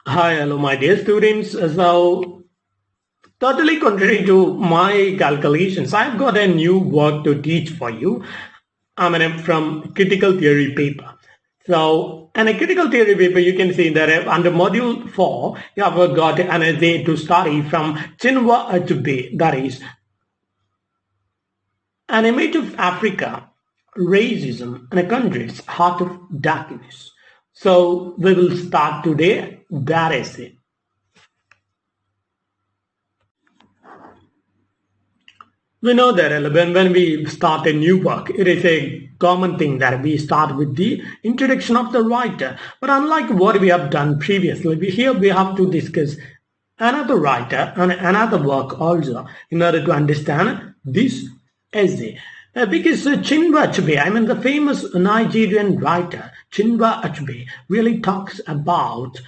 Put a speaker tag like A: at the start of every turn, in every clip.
A: Hi, hello, my dear students. So, totally contrary to my calculations, I've got a new work to teach for you. From critical theory paper. So, in a critical theory paper, you can see that under module 4, you have got an essay to study from Chinua Achebe, that is, an image of Africa, racism, and a country's heart of darkness. So, we will start today that essay. We know that when we start a new work, it is a common thing that we start with the introduction of the writer. But unlike what we have done previously, here we have to discuss another writer and another work also in order to understand this essay. Because Chinua Achebe, the famous Nigerian writer Chinua Achebe, really talks about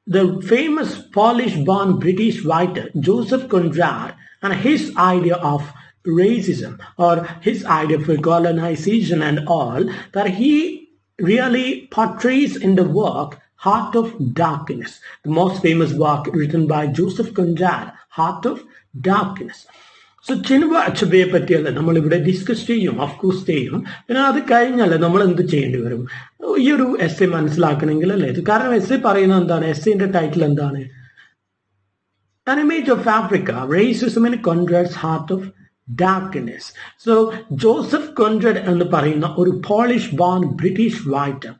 A: the famous Polish-born British writer Joseph Conrad and his idea of racism or his idea for colonization and all that he really portrays in the work Heart of Darkness, the most famous work written by Joseph Conrad, Heart of Darkness. So Chinua അച്ചബയെ പറ്റിയല്ല നമ്മളിവിടെ discuss ചെയ്യും, of course ചെയ്യും. പിന്നെ അത് കഴിഞ്ഞാൽ നമ്മൾ എന്ത് ചെയ്യേണ്ടി വരും? ഈ ഒരു എസ് എ മനസ്സിലാക്കണമെങ്കിൽ അല്ലേ ഇത്. കാരണം എസ് എ പറയുന്നത് എന്താണ്? എസ് എന്റെ ടൈറ്റിൽ എന്താണ്? An image of Africa, racism in Conrad's heart of darkness. So Joseph Conrad എന്ന് പറയുന്ന ഒരു പോളിഷ് ബോൺ ബ്രിട്ടീഷ് റൈറ്റർ,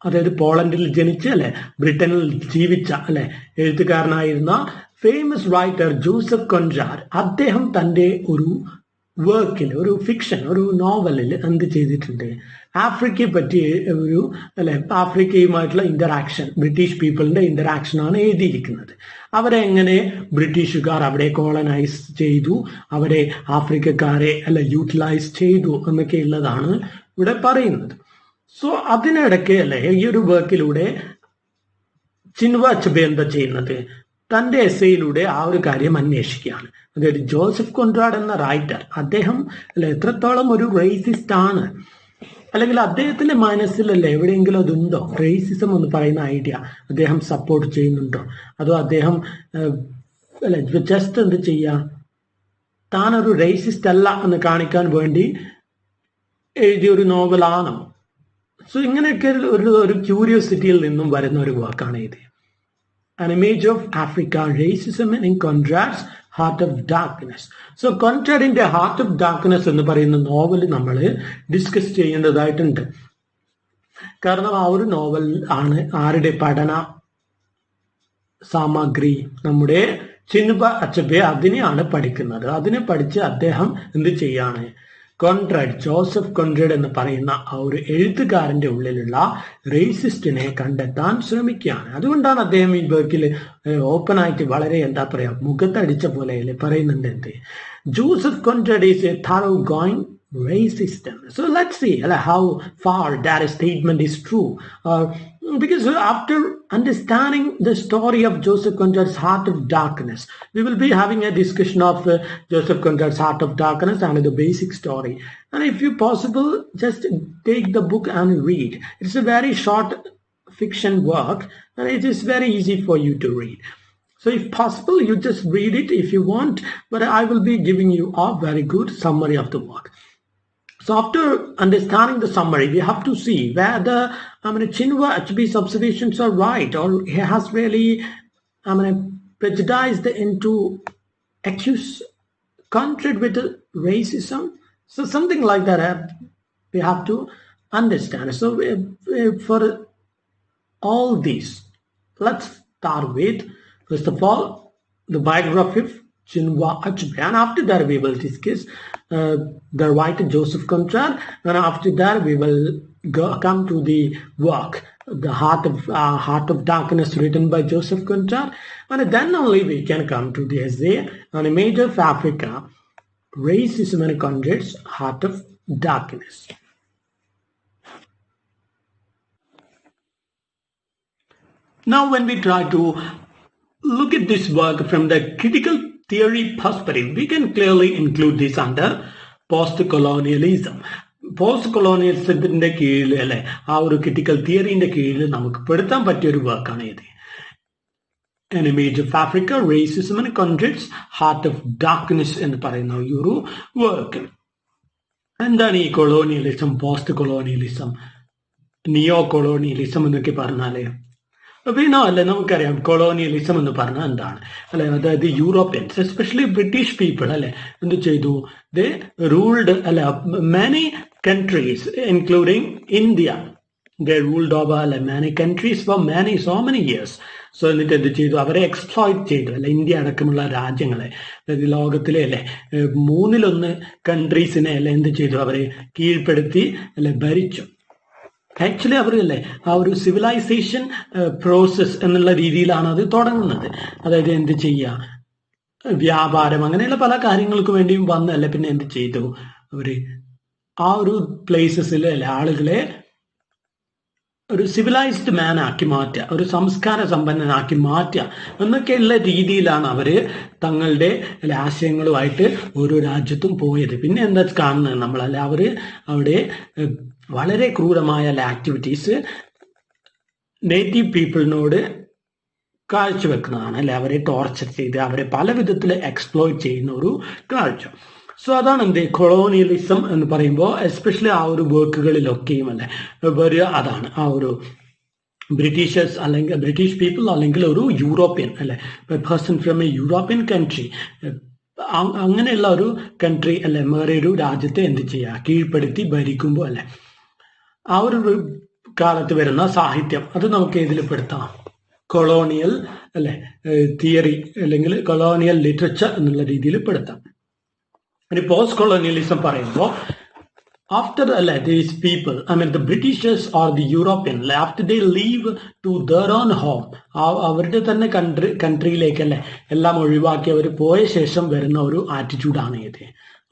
A: അതായത് പോളണ്ടിൽ ജനിച്ച് അല്ലെ ബ്രിട്ടനിൽ ജീവിച്ച അല്ലെ എഴുത്തുകാരനായിരുന്ന ഫേമസ് റൈറ്റർ ജോസഫ് കോൺറാഡ്, അദ്ദേഹം തൻ്റെ ഒരു വർക്കിൽ, ഒരു ഫിക്ഷൻ, ഒരു നോവലിൽ എന്ത് ചെയ്തിട്ടുണ്ട്? ആഫ്രിക്കയെ പറ്റി ഒരു അല്ലെ ആഫ്രിക്കയുമായിട്ടുള്ള ഇന്ററാക്ഷൻ, ബ്രിട്ടീഷ് പീപ്പിളിന്റെ ഇന്ററാക്ഷൻ ആണ് എഴുതിയിരിക്കുന്നത്. അവരെ എങ്ങനെ ബ്രിട്ടീഷുകാർ അവിടെ കോളനൈസ് ചെയ്തു, അവരെ ആഫ്രിക്കക്കാരെ അല്ലെ യൂട്ടിലൈസ് ചെയ്തു എന്നൊക്കെ ഉള്ളതാണ് ഇവിടെ പറയുന്നത്. സോ അതിനിടയ്ക്ക് അല്ലെ ഈ ഒരു വർക്കിലൂടെ ചിനുവ അച്ചബെ എന്താ ചെയ്യുന്നത്? തന്റെ എസ്സയിലൂടെ ആ ഒരു കാര്യം അന്വേഷിക്കുകയാണ്. അതായത് ജോസഫ് കോൺറാഡ് എന്ന റൈറ്റർ, അദ്ദേഹം അല്ലെ എത്രത്തോളം ഒരു റേസിസ്റ്റ് ആണ്, അല്ലെങ്കിൽ അദ്ദേഹത്തിന്റെ മനസ്സിലല്ലേ എവിടെയെങ്കിലും അതുണ്ടോ? റേസിസം എന്ന് പറയുന്ന ഐഡിയ അദ്ദേഹം സപ്പോർട്ട് ചെയ്യുന്നുണ്ടോ? അതോ അദ്ദേഹം അല്ലെ ജസ്റ്റ് എന്ത് ചെയ്യുക, താനൊരു റേസിസ്റ്റ് അല്ല എന്ന് കാണിക്കാൻ വേണ്ടി എഴുതിയ ഒരു നോവലാണോ? സോ ഇങ്ങനെയൊക്കെ ഒരു ക്യൂരിയോസിറ്റിയിൽ നിന്നും വരുന്ന ഒരു വാക്കാണ് ഇത്. An image of Africa, racism in Conrad's Heart of Darkness. So കോൺറാഡിന്റെ ഹാർട്ട് ഓഫ് ഡാർക്ക്നെസ് എന്ന് പറയുന്ന നോവൽ നമ്മൾ ഡിസ്കസ് ചെയ്യേണ്ടതായിട്ടുണ്ട്. കാരണം ആ ഒരു നോവൽ ആണ് ആരുടെ പഠന സാമഗ്രി? നമ്മുടെ ചിനുവ അച്ചബെ അതിനെയാണ് പഠിക്കുന്നത്. അതിനെ പഠിച്ച് അദ്ദേഹം എന്ത് ചെയ്യാണ്? കോൺറാഡ്, ജോസഫ് കോൺറാഡ് എന്ന് പറയുന്ന ആ ഒരു എഴുത്തുകാരന്റെ ഉള്ളിലുള്ള റേസിസ്റ്റിനെ കണ്ടെത്താൻ ശ്രമിക്കുകയാണ്. അതുകൊണ്ടാണ് അദ്ദേഹം ഈ വർക്കിൽ ഓപ്പൺ ആയിട്ട് വളരെ എന്താ പറയാ മുഖത്തടിച്ച പോലെ പറയുന്നുണ്ട് എന്ത്? Joseph Conrad is a thorough going racist. So let's see how far that statement is true. Because after understanding the story of Joseph Conrad's Heart of Darkness, we will be having a discussion of Joseph Conrad's Heart of Darkness and the basic story. And if you possible, just take the book and read. It's a very short fiction work and it is very easy for you to read. So if possible, you just read it if you want, but I will be giving you a very good summary of the work. So after understanding the summary, we have to see whether Chinua Achebe's observations are right, or he has really prejudiced into accuse Conrad with racism. So something like that we have to understand. So for all these, let's start with, first of all, the biography of Chinua Achebe, and after that we will discuss the writer Joseph Conrad, and after that we will come to the work, the Heart of Darkness, written by Joseph Conrad, and then only we can come to the essay on a image of Africa, racism in Conrad's Heart of Darkness. Now when we try to look at this work from the critical theory perspective, we can clearly include this under post-colonialism. Post കൊളോണിയലിസത്തിന്റെ കീഴിൽ അല്ലെ ആ ഒരു critical തിയറിന്റെ കീഴിൽ നമുക്ക് പെടുത്താൻ പറ്റിയ ഒരു വർക്കാണ് ഇത്. An Image of Africa, Racism and Conflicts, Heart of Darkness എന്ന് പറയുന്ന ഈ ഒരു വർക്ക്. എന്താണ് ഈ കൊളോണിയലിസം, പോസ്റ്റ് കൊളോണിയലിസം, നിയോ കൊളോണിയലിസം എന്നൊക്കെ പറഞ്ഞാല് പിന്നെ അല്ലെ നമുക്കറിയാം കൊളോണിയലിസം എന്ന് പറഞ്ഞാൽ എന്താണ് അല്ലെ, അതായത് യൂറോപ്യൻസ് എസ്പെഷ്യലി ബ്രിട്ടീഷ് പീപ്പിൾ അല്ലെ എന്ത് ചെയ്തു, ദേ റൂൾഡ് അല്ലെ many countries including India. They ruled over many countries for so many years. So എന്നിട്ട് എന്ത് ചെയ്തു, അവരെ എക്സ്പ്ലോയിറ്റ് ചെയ്തു അല്ലെ, ഇന്ത്യ അടക്കമുള്ള രാജ്യങ്ങളെ, അതായത് ലോകത്തിലെ അല്ലെ 1/3 കൺട്രീസിനെ അല്ലെ എന്ത് ചെയ്തു, അവരെ കീഴ്പ്പെടുത്തി അല്ലെ ഭരിച്ചു. ആക്ച്വലി അവർ അല്ലേ ആ ഒരു സിവിലൈസേഷൻ പ്രോസസ് എന്നുള്ള രീതിയിലാണ് അത് തുടങ്ങുന്നത്. അതായത് എന്ത് ചെയ്യുക, വ്യാപാരം അങ്ങനെയുള്ള പല കാര്യങ്ങൾക്ക് വേണ്ടിയും വന്നല്ലേ പിന്നെ എന്ത് ചെയ്തു, അവര് ആ ഒരു പ്ലേസസിൽ അല്ലെ ആളുകളെ ഒരു സിവിലൈസ്ഡ് മാൻ ആക്കി മാറ്റുക, ഒരു സംസ്കാര സമ്പന്നനാക്കി മാറ്റുക എന്നൊക്കെയുള്ള രീതിയിലാണ് അവര് തങ്ങളുടെ ആശയങ്ങളുമായിട്ട് ഓരോ രാജ്യത്തും പോയത്. പിന്നെ എന്താ കാണുന്നത് നമ്മളല്ല, അവര് അവിടെ വളരെ ക്രൂരമായ ആക്ടിവിറ്റീസ് നേറ്റീവ് പീപ്പിളിനോട് കാഴ്ചവെക്കുന്നതാണ് അല്ലെ, അവരെ ടോർച്ചർ ചെയ്ത് അവരെ പല വിധത്തിൽ എക്സ്പ്ലോയിറ്റ് ചെയ്യുന്ന ഒരു കാഴ്ച. സോ അതാണ് എന്ത് കൊളോണിയലിസം എന്ന് പറയുമ്പോൾ എസ്പെഷ്യലി ആ ഒരു വർക്കുകളിലൊക്കെയും അല്ലെ വരിക അതാണ്. ആ ഒരു ബ്രിട്ടീഷേഴ്സ് അല്ലെങ്കിൽ ബ്രിട്ടീഷ് പീപ്പിൾ അല്ലെങ്കിൽ ഒരു യൂറോപ്യൻ അല്ലെ person from A European country, അങ്ങനെയുള്ള ഒരു കൺട്രി അല്ലെ വേറെ ഒരു രാജ്യത്തെ എന്ത് ചെയ്യുക, കീഴ്പ്പെടുത്തി ഭരിക്കുമ്പോൾ അല്ലെ ആ ഒരു കാലത്ത് വരുന്ന സാഹിത്യം അത് നമുക്ക് ഏതിൽ പെടുത്താം, കൊളോണിയൽ അല്ലെ തിയറി അല്ലെങ്കിൽ കൊളോണിയൽ ലിറ്ററേച്ചർ എന്നുള്ള രീതിയിൽ പെടുത്താം. ഇനി പോസ്റ്റ് കൊളോണിയലിസം പറയുമ്പോൾ ആഫ്റ്റർ അല്ലെ these people the Britishers or the European, after they leave to their own home, അവരുടെ തന്നെ കൺട്രിയിലേക്ക് അല്ലെ എല്ലാം ഒഴിവാക്കി അവർ പോയ ശേഷം വരുന്ന ഒരു ആറ്റിറ്റ്യൂഡാണ് ഇത്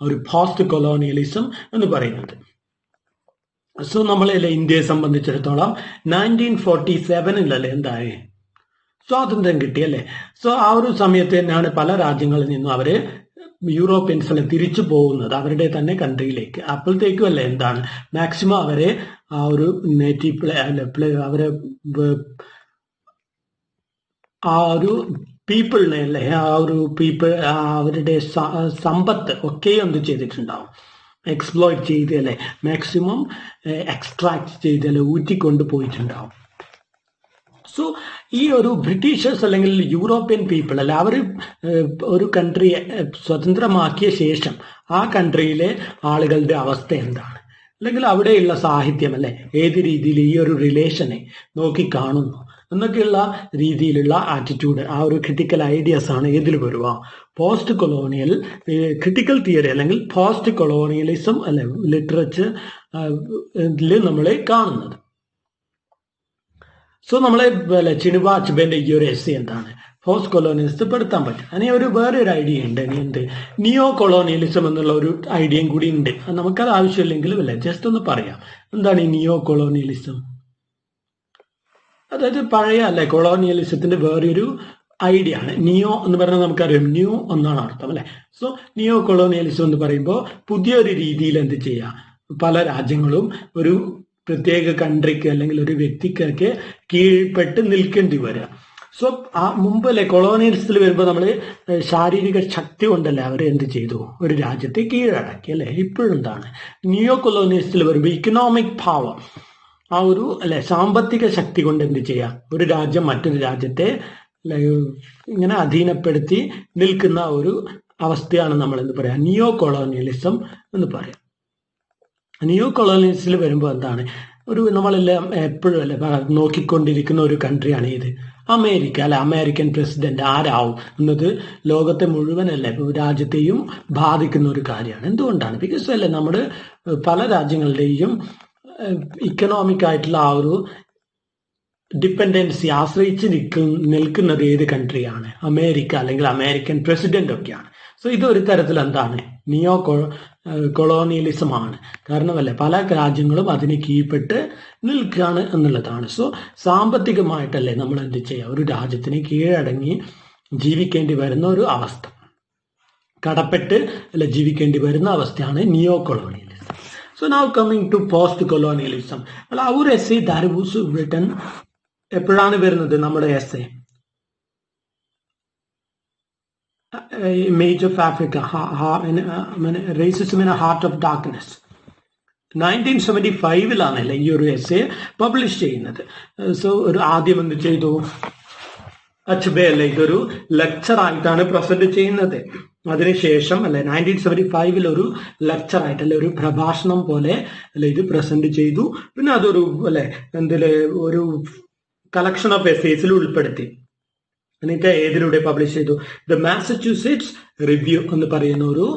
A: ഒരു പോസ്റ്റ് കൊളോണിയലിസം എന്ന് പറയുന്നത്. സോ നമ്മളല്ലേ ഇന്ത്യയെ സംബന്ധിച്ചിടത്തോളം 1947 എന്തായി സ്വാതന്ത്ര്യം കിട്ടിയല്ലേ. സോ ആ ഒരു സമയത്ത് തന്നെയാണ് പല രാജ്യങ്ങളിൽ നിന്നും അവര് യൂറോപ്യൻസിനെ തിരിച്ചു പോകുന്നത് അവരുടെ തന്നെ കൺട്രിയിലേക്ക്. അപ്പോഴത്തേക്കും അല്ലേ എന്താണ് മാക്സിമം അവരെ ആ ഒരു നേറ്റീവ് അവരെ ആ ഒരു പീപ്പിളിനെ അല്ലേ ആ ഒരു അവരുടെ സമ്പത്ത് ഒക്കെ എന്ത് ചെയ്തിട്ടുണ്ടാവും, എക്സ്പ്ലോയിറ്റ് ചെയ്ത് അല്ലെ മാക്സിമം എക്സ്ട്രാക്ട് ചെയ്ത് അല്ലെ ഊറ്റിക്കൊണ്ട് പോയിട്ടുണ്ടാവും. സോ ഈ ഒരു ബ്രിട്ടീഷേഴ്സ് അല്ലെങ്കിൽ യൂറോപ്യൻ പീപ്പിൾ അല്ലെ അവർ ഒരു കൺട്രിയെ സ്വതന്ത്രമാക്കിയ ശേഷം ആ കൺട്രിയിലെ ആളുകളുടെ അവസ്ഥ എന്താണ്, അല്ലെങ്കിൽ അവിടെയുള്ള സാഹിത്യം അല്ലെ ഏത് രീതിയിൽ ഈ ഒരു റിലേഷനെ നോക്കി കാണുന്നു എന്നൊക്കെയുള്ള രീതിയിലുള്ള ആറ്റിറ്റ്യൂഡ്, ആ ഒരു ക്രിട്ടിക്കൽ ഐഡിയാസ് ആണ് ഏതിൽ വരുക, പോസ്റ്റ് കൊളോണിയൽ ക്രിട്ടിക്കൽ തിയറി അല്ലെങ്കിൽ പോസ്റ്റ് കൊളോണിയലിസം അല്ലെ ലിറ്ററേച്ചർ നമ്മൾ കാണുന്നത്. സോ നമ്മളെ ചിനുവ അച്ബന്റെ ഈ ഒരു എസ്സേ എന്താണ് പോസ്റ്റ് കൊളോണിയലിസ്റ്റ് പെടുത്താൻ പറ്റും. അങ്ങനെ ഒരു വേറൊരു ഐഡിയ ഉണ്ട്, എന്ത് നിയോ കൊളോണിയലിസം എന്നുള്ള ഒരു ഐഡിയയും കൂടി ഉണ്ട്. നമുക്കത് ആവശ്യമില്ലെങ്കിലും അല്ലേ ജസ്റ്റ് ഒന്ന് പറയാം എന്താണ് ഈ നിയോ കൊളോണിയലിസം. അതായത് പഴയ അല്ലെ കൊളോണിയലിസത്തിന്റെ വേറൊരു ഐഡിയ ആണ്. നിയോ എന്ന് പറഞ്ഞാൽ നമുക്കറിയാം ന്യൂ എന്നാണ് അർത്ഥം അല്ലെ. സോ നിയോ കൊളോണിയലിസം എന്ന് പറയുമ്പോൾ പുതിയൊരു രീതിയിൽ എന്ത് ചെയ്യാം, പല രാജ്യങ്ങളും ഒരു പ്രത്യേക കൺട്രിക്ക് അല്ലെങ്കിൽ ഒരു വ്യക്തിക്കൊക്കെ കീഴ്പ്പെട്ട് നിൽക്കേണ്ടി വരിക. സോ ആ മുമ്പല്ലേ കൊളോണിയലിസത്തിൽ വരുമ്പോൾ നമ്മൾ ശാരീരിക ശക്തി കൊണ്ടല്ലേ അവർ എന്ത് ചെയ്തു, ഒരു രാജ്യത്തെ കീഴടക്കി അല്ലെ. ഇപ്പോഴെന്താണ് നിയോ കൊളോണിയലിസത്തിൽ വരുമ്പോൾ ഇക്കണോമിക് പവർ, ആ ഒരു അല്ലെ സാമ്പത്തിക ശക്തി കൊണ്ട് എന്ത് ചെയ്യാം, ഒരു രാജ്യം മറ്റൊരു രാജ്യത്തെ ഇങ്ങനെ അധീനപ്പെടുത്തി നിൽക്കുന്ന ഒരു അവസ്ഥയാണ് നമ്മൾ എന്ന് പറയാം നിയോ കൊളോണിയലിസം എന്ന് പറയാം. നിയോ കൊളോണിയലിസത്തിൽ വരുമ്പോൾ എന്താണ്, ഒരു നമ്മളെല്ലാം എപ്പോഴും അല്ലെ നോക്കിക്കൊണ്ടിരിക്കുന്ന ഒരു കൺട്രിയാണ് ഇത് അമേരിക്ക അല്ലെ. അമേരിക്കൻ പ്രസിഡന്റ് ആരാവും എന്നത് ലോകത്തെ മുഴുവൻ അല്ലെ രാജ്യത്തെയും ബാധിക്കുന്ന ഒരു കാര്യമാണ്. എന്തുകൊണ്ടാണ്, ബിക്കോസ് അല്ലെ നമ്മുടെ പല രാജ്യങ്ങളുടെയും ഇക്കണോമിക് ആയിട്ടുള്ള ആ ഒരു ഡിപ്പെൻഡൻസി ആശ്രയിച്ച് നിൽക്കുന്നത് ഏത് കൺട്രിയാണ്, അമേരിക്ക അല്ലെങ്കിൽ അമേരിക്കൻ പ്രസിഡന്റ് ഒക്കെയാണ്. സോ ഇതൊരു തരത്തിൽ എന്താണ് നിയോ കൊളോണിയലിസം ആണ്. കാരണമല്ലേ പല രാജ്യങ്ങളും അതിന് കീഴ്പ്പെട്ട് നിൽക്കുകയാണ് എന്നുള്ളതാണ്. സോ സാമ്പത്തികമായിട്ടല്ലേ നമ്മൾ എന്ത് ചെയ്യുക, ഒരു രാജ്യത്തിന് കീഴടങ്ങി ജീവിക്കേണ്ടി വരുന്ന ഒരു അവസ്ഥ, കടപ്പെട്ട് അല്ലെ ജീവിക്കേണ്ടി വരുന്ന അവസ്ഥയാണ് നിയോ colonialism. So now coming to post-colonialism. Well, our essay that was written എപ്പോഴാണ് വരുന്നത് നമ്മുടെ essay? Image of Africa, Racism in a Heart of Darkness. 1975 ഈ ഒരു എസ്സേ പബ്ലിഷ് ചെയ്യുന്നത്. സോ ഒരു ആദ്യം എന്ത് ചെയ്തു, അച്ബെ അല്ലെ ഇതൊരു ലെക്ചർ ആയിട്ടാണ് പ്രസന്റ് ചെയ്യുന്നത്. അതിനുശേഷം 1975 ഒരു ലെക്ചർ ആയിട്ട് ഒരു പ്രഭാഷണം പോലെ ഇത് പ്രസന്റ് ചെയ്തു. പിന്നെ അതൊരു ഒരു കളക്ഷൻ ഓഫ് എസ്സേസിൽ ഉൾപ്പെടുത്തി. എന്നിട്ട് ഏതിലൂടെ പബ്ലിഷ് ചെയ്തു? ദ മാസച്യൂസെറ്റ്സ് റിവ്യൂ എന്ന് പറയുന്ന ഒരു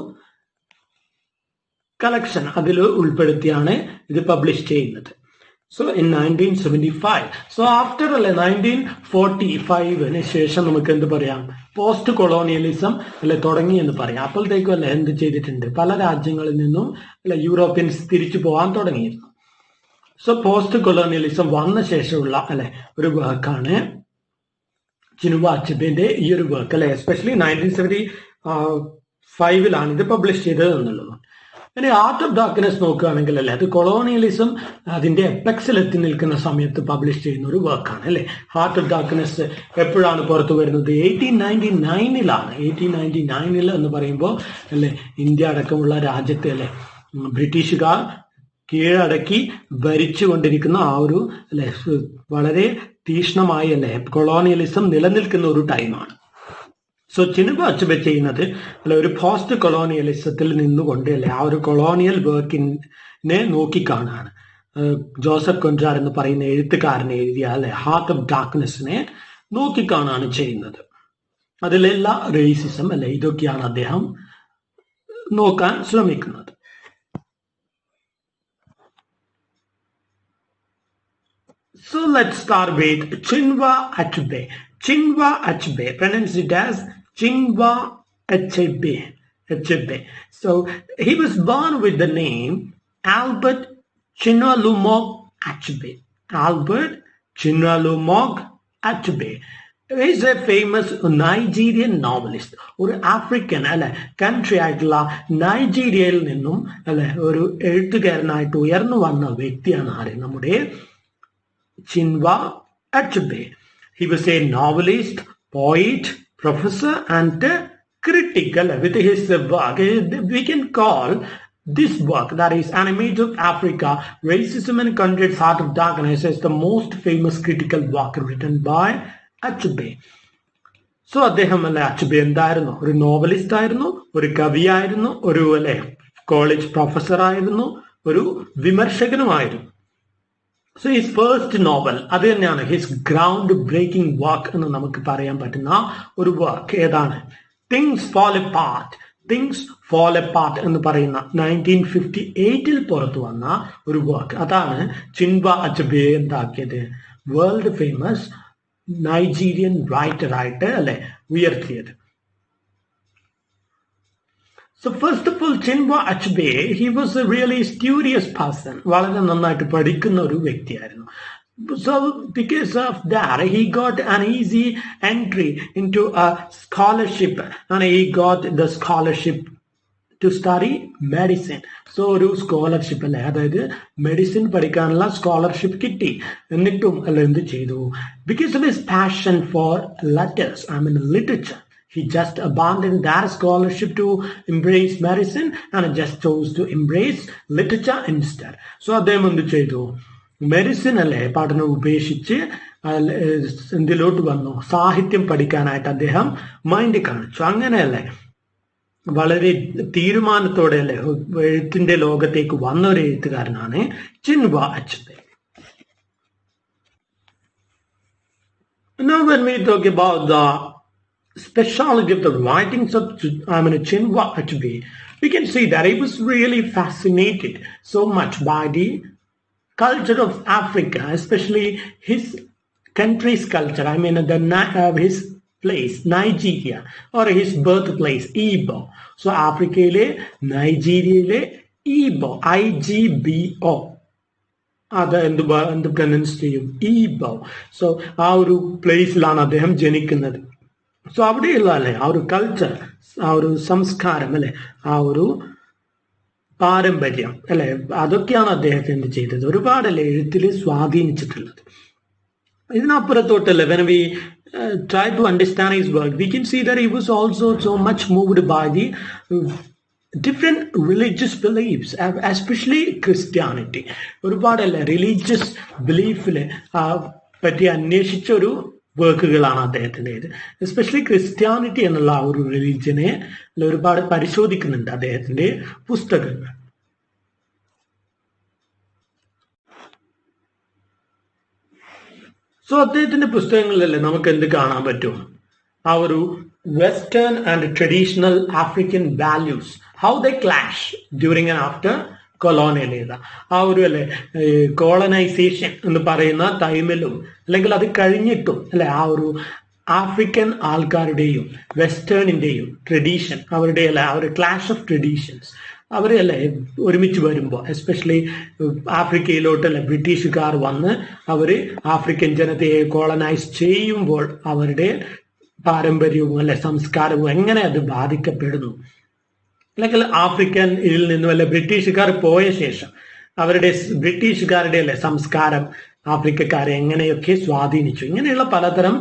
A: കളക്ഷൻ അതിൽ ഉൾപ്പെടുത്തിയാണ് ഇത് പബ്ലിഷ് ചെയ്യുന്നത്. So in 1975. സോ ആഫ്റ്റർ 1945 ശേഷം നമുക്ക് എന്ത് പറയാം, പോസ്റ്റ് കൊളോണിയലിസം തുടങ്ങി എന്ന് പറയാം. അപ്പോഴത്തേക്കും എന്ത് ചെയ്തിട്ടുണ്ട്, പല രാജ്യങ്ങളിൽ നിന്നും യൂറോപ്യൻസ് തിരിച്ചു പോകാൻ തുടങ്ങിയിരുന്നു. സോ പോസ്റ്റ് കൊളോണിയലിസം വന്ന ശേഷമുള്ള ഒരു വർക്കാണ് ചിനുവ അച്ബെന്റെ ഈ ഒരു വർക്ക് എസ്പെഷ്യലി 1975 ഇത് പബ്ലിഷ് ചെയ്തത് എന്നുള്ളത്. ഇനി ആർട്ട് ഓഫ് ഡാർക്ക്നെസ് നോക്കുകയാണെങ്കിൽ അത് കൊളോണിയലിസം അതിന്റെ എപ്പെക്സിൽ എത്തി നിൽക്കുന്ന സമയത്ത് പബ്ലിഷ് ചെയ്യുന്ന ഒരു വർക്കാണ് ഹാർട്ട് ഓഫ് ഡാർക്ക്നെസ് എപ്പോഴാണ് പുറത്തു വരുന്നത്? 1899 1899 എന്ന് പറയുമ്പോൾ ഇന്ത്യ അടക്കമുള്ള രാജ്യത്തെ ബ്രിട്ടീഷുകാർ കീഴടക്കി ഭരിച്ചുകൊണ്ടിരിക്കുന്ന ആ ഒരു വളരെ തീഷ്ണമായി കൊളോണിയലിസം നിലനിൽക്കുന്ന ഒരു ടൈമാണ്. സോ ചിനുവ അച്ബെ ചെയ്യുന്നത് ഒരു പോസ്റ്റ് കൊളോണിയലിസത്തിൽ നിന്നുകൊണ്ട് ആ ഒരു കൊളോണിയൽ വർക്കിനെ നോക്കിക്കാണാണ്. ജോസഫ് കൊൻറാഡ് എന്ന് പറയുന്ന എഴുത്തുകാരനെ എഴുതിയ ഹാർട്ട് ഓഫ് ഡാർക്ക്നെസ്സിനെ നോക്കിക്കാണാണ് ചെയ്യുന്നത്. അതിലെല്ലാ റേസിസം ഇതൊക്കെയാണ് അദ്ദേഹം നോക്കാൻ ശ്രമിക്കുന്നത്. So let's start with Chinua Achebe. Chinua Achebe, pronounced it as Chinua Achebe. So he was born with the name Albert Chinua-Lumog Achebe. Albert Chinua-Lumog Achebe. He is a famous Nigerian novelist. ഒരു African country ആയിട്ടുള്ള നൈജീരിയയിൽ നിന്നും ഒരു എഴുത്തുകാരനായിട്ട് ഉയർന്നു വന്ന വ്യക്തിയാണ് ആര്? നമ്മുടെ Chinua Achebe. He was a novelist, poet, professor, and critic. With his work, we can call this work, that is An Image of Africa, Racism and Country's Heart of Darkness, as the most famous critical work written by Achebe. So അദ്ദേഹം അച്ബെ എന്തായിരുന്നു? ഒരു novelist ആയിരുന്നു, ഒരു കവിയായിരുന്നു, ഒരു college professor ആയിരുന്നു, ഒരു വിമർശകനുമായിരുന്നു. So his first novel അത് തന്നെയാണ് ഹിസ് ഗ്രൗണ്ട് ബ്രേക്കിംഗ് വർക്ക് എന്ന് നമുക്ക് പറയാൻ പറ്റുന്ന ഒരു വർക്ക്. ഏതാണ്? തിങ്സ് ഫോൾ അപ്പാർട്ട് എന്ന് പറയുന്ന 1958 പുറത്തു വന്ന ഒരു വർക്ക്. അതാണ് ചിൻവ അച്ബെ എന്താക്കിയത്? വേൾഡ് ഫേമസ് നൈജീരിയൻ റൈറ്ററായിട്ട് ഉയർത്തിയത്. So first of all, Chinua Achebe, he was a really studious person. വളരെ നന്നായിട്ട് പഠിക്കുന്ന ഒരു വ്യക്തിയായിരുന്നു. So because of that, he got an easy entry into a scholarship, and he got the scholarship to study medicine. So ഒരു scholarship അതായത് medicine പഠിക്കാനുള്ള scholarship കിട്ടി. എന്നിട്ടും എന്ത് ചെയ്തു? Because of his passion for letters, literature, he just abandoned that scholarship to embrace medicine and just chose to embrace literature instead. So അദ്ദേഹം എന്ത് ചെയ്തു? മെഡിസിൻ പഠനം ഉപേക്ഷിച്ച് എന്തിലോട്ട് വന്നു? സാഹിത്യം പഠിക്കാനായിട്ട് അദ്ദേഹം മൈൻഡ് കാണിച്ചു. അങ്ങനെയല്ലേ വളരെ തീരുമാനത്തോടെ എഴുത്തിന്റെ ലോകത്തേക്ക് വന്ന ഒരു എഴുത്തുകാരനാണ് ചിൻവ അച്ബെ. Now when we talk about the speciality of the writings of Chinua Achebe, we can see that he was really fascinated so much by the culture of Africa, especially his country's culture. His place, Nigeria, or his birthplace, Igbo. So ആഫ്രിക്കയിലെ നൈജീരിയയിലെ ഈബോ, IGBO, അത് എന്ത് pronounce ചെയ്യും? ഈബോ. So ആ ഒരു പ്ലേസിലാണ് അദ്ദേഹം ജനിക്കുന്നത്. So അവിടെയുള്ള ആ ഒരു കൾച്ചർ, ആ ഒരു സംസ്കാരം ആ ഒരു പാരമ്പര്യം അല്ലെ, അതൊക്കെയാണ് അദ്ദേഹത്തെ എന്ത് ചെയ്തത്, ഒരുപാടല്ലേ എഴുത്തിൽ സ്വാധീനിച്ചിട്ടുള്ളത്. ഇതിനപ്പുറത്തോട്ടല്ലേ, when we try to understand his work, we can see that he was also so much moved by the different religious beliefs, especially Christianity. ഒരുപാടല്ലേ റിലീജിയസ് ബിലീഫില് പറ്റി അന്വേഷിച്ച ഒരു വർക്കുകളാണ് അദ്ദേഹത്തിൻ്റെത്. എസ്പെഷ്യലി ക്രിസ്ത്യാനിറ്റി എന്നുള്ള ആ ഒരു റിലീജിയനെ ഒരുപാട് പരിശോധിക്കുന്നുണ്ട് അദ്ദേഹത്തിന്റെ പുസ്തകങ്ങൾ. സോ അദ്ദേഹത്തിന്റെ പുസ്തകങ്ങളിലല്ലേ നമുക്ക് എന്ത് കാണാൻ പറ്റും, ആ ഒരു western and traditional African values, how the clash during and after colonialism. ആ ഒരു അല്ലെ കോളനൈസേഷൻ എന്ന് പറയുന്ന ടൈമിലും അല്ലെങ്കിൽ അത് കഴിഞ്ഞിട്ടും അല്ലെ ആ ഒരു ആഫ്രിക്കൻ ആൾക്കാരുടെയും വെസ്റ്റേണിന്റെയും ട്രഡീഷൻ, അവരുടെ അല്ലെ ആ ഒരു ക്ലാഷ് ഓഫ് ട്രഡീഷൻസ്, അവരല്ലേ ഒരുമിച്ച് വരുമ്പോൾ, എസ്പെഷ്യലി ആഫ്രിക്കയിലോട്ടല്ലേ ബ്രിട്ടീഷുകാർ വന്ന് അവര് ആഫ്രിക്കൻ ജനതയെ കോളനൈസ് ചെയ്യുമ്പോൾ അവരുടെ പാരമ്പര്യവും അല്ലെ സംസ്കാരവും എങ്ങനെ അത് ബാധിക്കപ്പെടുന്നു, അല്ലെങ്കിൽ ആഫ്രിക്കൻ ഇതിൽ നിന്നും അല്ലെ ബ്രിട്ടീഷുകാർ പോയ ശേഷം അവരുടെ ബ്രിട്ടീഷുകാരുടെ അല്ലെ സംസ്കാരം ആഫ്രിക്കക്കാരെ എങ്ങനെയൊക്കെ സ്വാധീനിച്ചു, ഇങ്ങനെയുള്ള പലതരം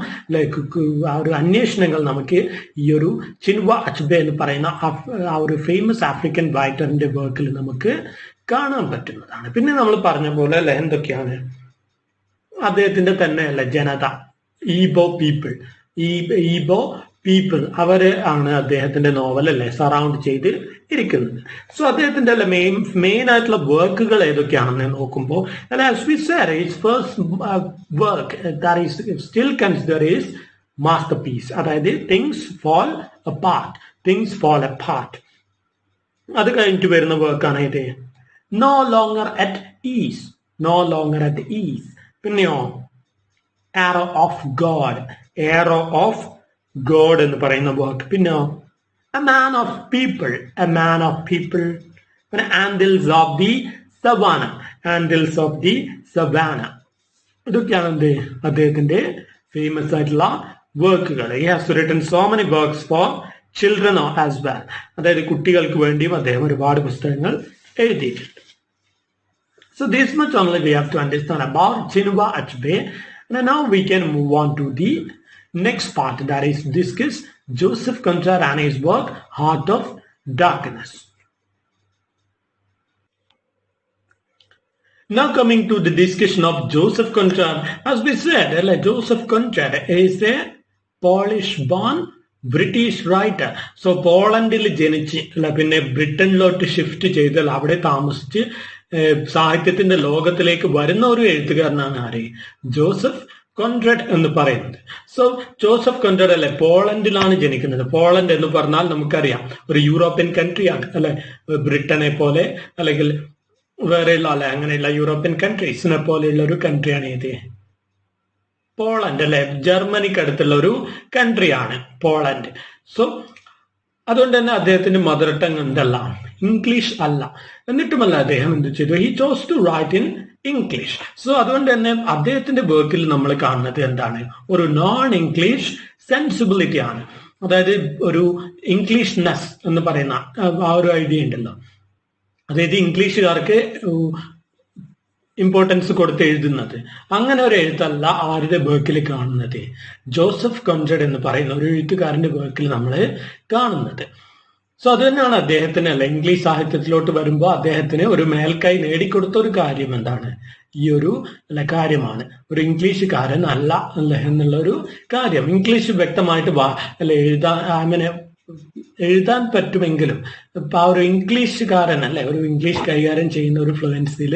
A: ആ ഒരു അന്വേഷണങ്ങൾ നമുക്ക് ഈ ഒരു ചിൻവ അച്ബെ എന്ന് പറയുന്ന ആ ഒരു ഫേമസ് ആഫ്രിക്കൻ റൈറ്ററിന്റെ വർക്കിൽ നമുക്ക് കാണാൻ പറ്റുന്നതാണ്. പിന്നെ നമ്മൾ പറഞ്ഞ പോലെ അല്ലെ എന്തൊക്കെയാണ് അദ്ദേഹത്തിന്റെ തന്നെ അല്ലെ ജനത, ഈബോ പീപ്പിൾ അവര് ആണ് അദ്ദേഹത്തിന്റെ നോവൽ അല്ലെ സറൗണ്ട് ചെയ്ത് ഇരിക്കുന്നത്. സോ അദ്ദേഹത്തിന്റെ അല്ലെ മെയിൻ ആയിട്ടുള്ള വർക്കുകൾ ഏതൊക്കെയാണെന്ന് നോക്കുമ്പോൾ first work that is still consider is masterpiece, അതായത് തിങ്സ് ഫോൾ അപ്പാർട്ട്. അത് കഴിഞ്ഞിട്ട് വരുന്ന വർക്കാണ് ഇത് നോ ലോങ്ങർ അറ്റ് ഈസ്. പിന്നെയോ ആരോ ഓഫ് ഗോഡ് എന്ന് പറയുന്ന വർക്ക്. പിന്നെ എ മാൻ ഓഫ് പീപ്പിൾ. പിന്നെ ആൻഡിൽസ് ഓഫ് ദി സവാന. ഇതൊക്കെയാണ് എന്ത് അദ്ദേഹത്തിന്റെ ഫേമസ് ആയിട്ടുള്ള വർക്കുകൾ. He has written so many works for children as well. അതായത് കുട്ടികൾക്ക് വേണ്ടിയും അദ്ദേഹം ഒരുപാട് പുസ്തകങ്ങൾ എഴുതിയിട്ടുണ്ട്. So this much only we have to understand about Chinua Achebe. And now we can move on to the next part, that is discuss Joseph Conrad and his work Heart of Darkness. Now coming to the discussion of Joseph Conrad, as we said, Joseph Conrad is a Polish born British writer. So പോളണ്ടിൽ ജനിച്ച് പിന്നെ ബ്രിട്ടനിലോട്ട് shift ചെയ്ത് അവിടെ താമസിച്ച് സാഹിത്യത്തിന്റെ ലോകത്തിലേക്ക് വരുന്ന ഒരു എഴുത്തുകാരനാണ് ആര്, ജോസഫ് കോൺറാഡ് എന്ന് പറയുന്നത്. സോ ജോസഫ് കോൺറാഡ് അല്ലെ പോളണ്ടിലാണ് ജനിക്കുന്നത്. പോളണ്ട് എന്ന് പറഞ്ഞാൽ നമുക്കറിയാം ഒരു യൂറോപ്യൻ കൺട്രിയാണ് അല്ലെ, ബ്രിട്ടനെ പോലെ അല്ലെങ്കിൽ വേറെയുള്ള അല്ലെ അങ്ങനെയുള്ള യൂറോപ്യൻ കൺട്രീസിനെ പോലെയുള്ള ഒരു കൺട്രിയാണ് ഇത് പോളണ്ട് അല്ലെ. ജർമ്മനിക്ക് അടുത്തുള്ള ഒരു കൺട്രിയാണ് പോളണ്ട്. സോ അതുകൊണ്ട് തന്നെ അദ്ദേഹത്തിന്റെ മദർ ടങ് എന്തല്ല, ഇംഗ്ലീഷ് അല്ല. എന്നിട്ടുമല്ല അദ്ദേഹം എന്ത് ചെയ്തു, he chose to write in English. So അതുകൊണ്ട് തന്നെ അദ്ദേഹത്തിന്റെ വർക്കിൽ നമ്മൾ കാണുന്നത് എന്താണ്, ഒരു നോൺ ഇംഗ്ലീഷ് സെൻസിബിലിറ്റി ആണ്. അതായത് ഒരു ഇംഗ്ലീഷ്നെസ് എന്ന് പറയുന്ന ആ ഒരു ഐഡിയ ഉണ്ടല്ലോ, അതായത് ഇംഗ്ലീഷുകാർക്ക് ഇമ്പോർട്ടൻസ് കൊടുത്ത് എഴുതുന്നത്, അങ്ങനെ ഒരു എഴുത്തല്ല ആരുടെ വർക്കിൽ കാണുന്നത്. ജോസഫ് കോൺറാഡ് എന്ന് പറയുന്ന ഒരു എഴുത്തുകാരന്റെ വർക്കിൽ നമ്മൾ കാണുന്നത്. സോ അത് തന്നെയാണ് അദ്ദേഹത്തിന് അല്ല ഇംഗ്ലീഷ് സാഹിത്യത്തിലോട്ട് വരുമ്പോൾ അദ്ദേഹത്തിന് ഒരു മേൽക്കൈ നേടിക്കൊടുത്ത ഒരു കാര്യം എന്താണ്, ഈ ഒരു കാര്യമാണ്. ഒരു ഇംഗ്ലീഷുകാരൻ അല്ല അല്ലെ എന്നുള്ള ഒരു കാര്യം. ഇംഗ്ലീഷ് വ്യക്തമായിട്ട് അങ്ങനെ എഴുതാൻ പറ്റുമെങ്കിലും ഇപ്പൊ ആ ഒരു ഇംഗ്ലീഷുകാരൻ അല്ലെ, ഒരു ഇംഗ്ലീഷ് കൈകാര്യം ചെയ്യുന്ന ഒരു ഫ്ലുവൻസിൽ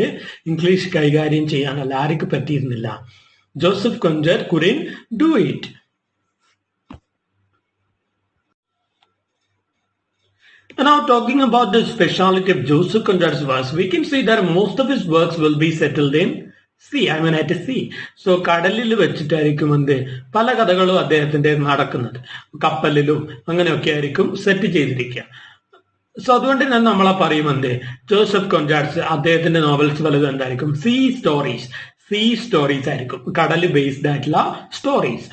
A: ഇംഗ്ലീഷ് കൈകാര്യം ചെയ്യാനല്ല ആർക്ക് പറ്റിയിരുന്നില്ല, Joseph Conrad couldn't do it. Now talking about the speciality of Joseph Conrad's works, we can see that most of his works will be settled in at sea. So കടലിൽ വെച്ചിട്ടായിരിക്കും പല കഥകളും അദ്ദേഹത്തിന്റെ നടക്കുന്നത്, കപ്പലിലും അങ്ങനെയൊക്കെ ആയിരിക്കും സെറ്റ് ചെയ്തിരിക്കുക. സോ അതുകൊണ്ട് തന്നെ നമ്മളെ പറയും ജോസഫ് കോൺറാഡ് അദ്ദേഹത്തിന്റെ നോവൽസ് പലതും എന്തായിരിക്കും, സീ സ്റ്റോറീസ് ആയിരിക്കും, കടൽ ബേസ്ഡ് ആയിട്ടുള്ള സ്റ്റോറീസ്.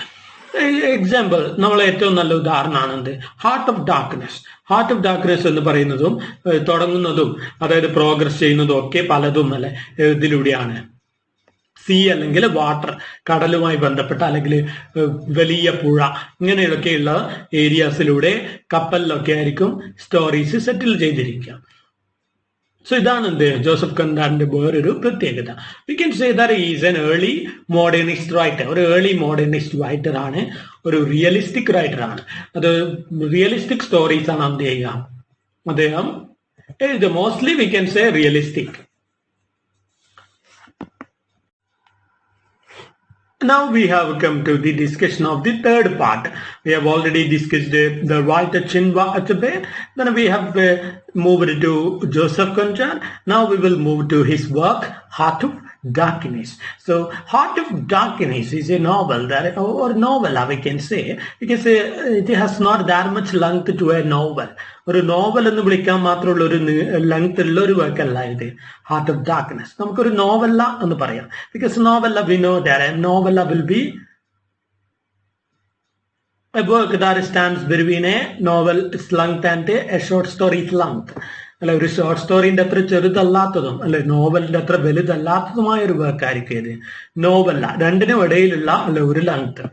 A: എക്സാമ്പിൾ നമ്മളെ ഏറ്റവും നല്ല ഉദാഹരണമാണ് എന്ത് heart of darkness. Heart of darkness എന്ന് പറയുന്നതും തുടങ്ങുന്നതും അതായത് പ്രോഗ്രസ് ചെയ്യുന്നതും ഒക്കെ പലതും അല്ലെ ഇതിലൂടെയാണ്. സീ അല്ലെങ്കിൽ വാട്ടർ, കടലുമായി ബന്ധപ്പെട്ട അല്ലെങ്കിൽ വലിയ പുഴ ഇങ്ങനെയൊക്കെയുള്ള ഏരിയാസിലൂടെ കപ്പലിലൊക്കെ ആയിരിക്കും സ്റ്റോറീസ് സെറ്റിൽ ചെയ്തിരിക്കുക. സോ ഇതാണ് എന്ത് ജോസഫ് കൺറാഡിന്റെ വേറൊരു പ്രത്യേകത. We can say that is N early modernist writer. ഒരു ഏർലി മോഡേണിസ്റ്റ് റൈറ്റർ ആണ്, ഒരു റിയലിസ്റ്റിക് റൈറ്റർ ആണ്. അത് റിയലിസ്റ്റിക് സ്റ്റോറീസ് ആണ് എന്ത് ചെയ്യുക അദ്ദേഹം എഴുതുക. Mostly we can say realistic. Now we have come to the discussion of the third part. We have already discussed the writer Chinua Achebe. Then we have moved to Joseph Conrad. Now we will move to his work, Heart of Darkness. So Heart of Darkness is a novel that, or novella we can say, because it has not that much length to a novel. ഒരു novel എന്ന് വിളിക്കാൻ മാത്രമുള്ള ഒരു length ഉള്ള ഒരു വർക്കല്ല ഇത് heart of darkness. നമുക്കൊരു novella എന്ന് പറയാം. Because novella we know that novella will be A work that stands between A novels length and A short stories length. അല്ല, ഒരു ഷോർട്ട് സ്റ്റോറിന്റെ അത്ര ചെറുതല്ലാത്തതും അല്ലെ നോവലിന്റെ അത്ര വലുതല്ലാത്തതുമായ ഒരു വർക്കായിരിക്കും ഇത് നോവല്ല. രണ്ടിനും ഇടയിലുള്ള അല്ലെ ഒരു length.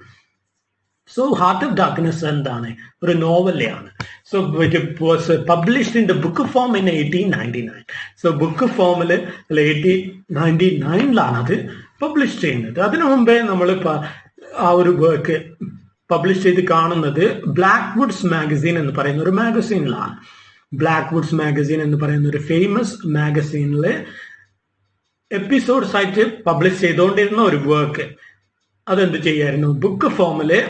A: So heart of darkness എന്താണ്? ഒരു നോവലയാണ്. So it was published in the book form in 1899. So book ഫോമിൽ 1899 അത് പബ്ലിഷ് ചെയ്യുന്നത്. അതിനു മുമ്പേ നമ്മൾ ആ ഒരു വർക്ക് പബ്ലിഷ് ചെയ്ത് കാണുന്നത് ബ്ലാക്ക് വുഡ്സ് മാഗസീൻ എന്ന് പറയുന്ന ഒരു മാഗസീനിലാണ്. ബ്ലാക്ക് വുഡ്സ് മാഗസീൻ എന്ന് പറയുന്ന ഒരു ഫേമസ് മാഗസീനില് എപ്പിസോഡ്സ് ആയിട്ട് പബ്ലിഷ് ചെയ്തുകൊണ്ടിരുന്ന ഒരു വർക്ക് അതെന്ത് ചെയ്യായിരുന്നു? ബുക്ക് ഫോമില്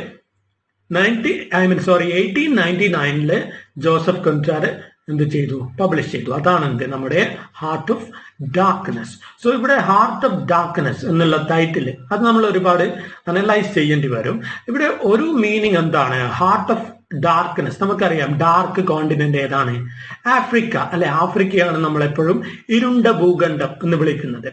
A: 1899 ജോസഫ് കൺറാഡ് എന്ത് ചെയ്തു? പബ്ലിഷ് ചെയ്തു. അതാണ് എന്ത് നമ്മുടെ ഹാർട്ട് ഓഫ് ഡാർക്ക്നെസ്. സോ ഇവിടെ ഹാർട്ട് ഓഫ് ഡാർക്ക്നെസ് എന്നുള്ള ടൈറ്റില് അത് നമ്മൾ ഒരുപാട് അനലൈസ് ചെയ്യേണ്ടി വരും. ഇവിടെ ഒരു മീനിങ് എന്താണ്? Heart of darkness. നമുക്കറിയാം ഡാർക്ക് കോണ്ടിനെന്റ് ഏതാണ്? ആഫ്രിക്ക അല്ലെ? ആഫ്രിക്കയാണ് നമ്മളെപ്പോഴും ഇരുണ്ട ഭൂഖണ്ഡം എന്ന് വിളിക്കുന്നത്.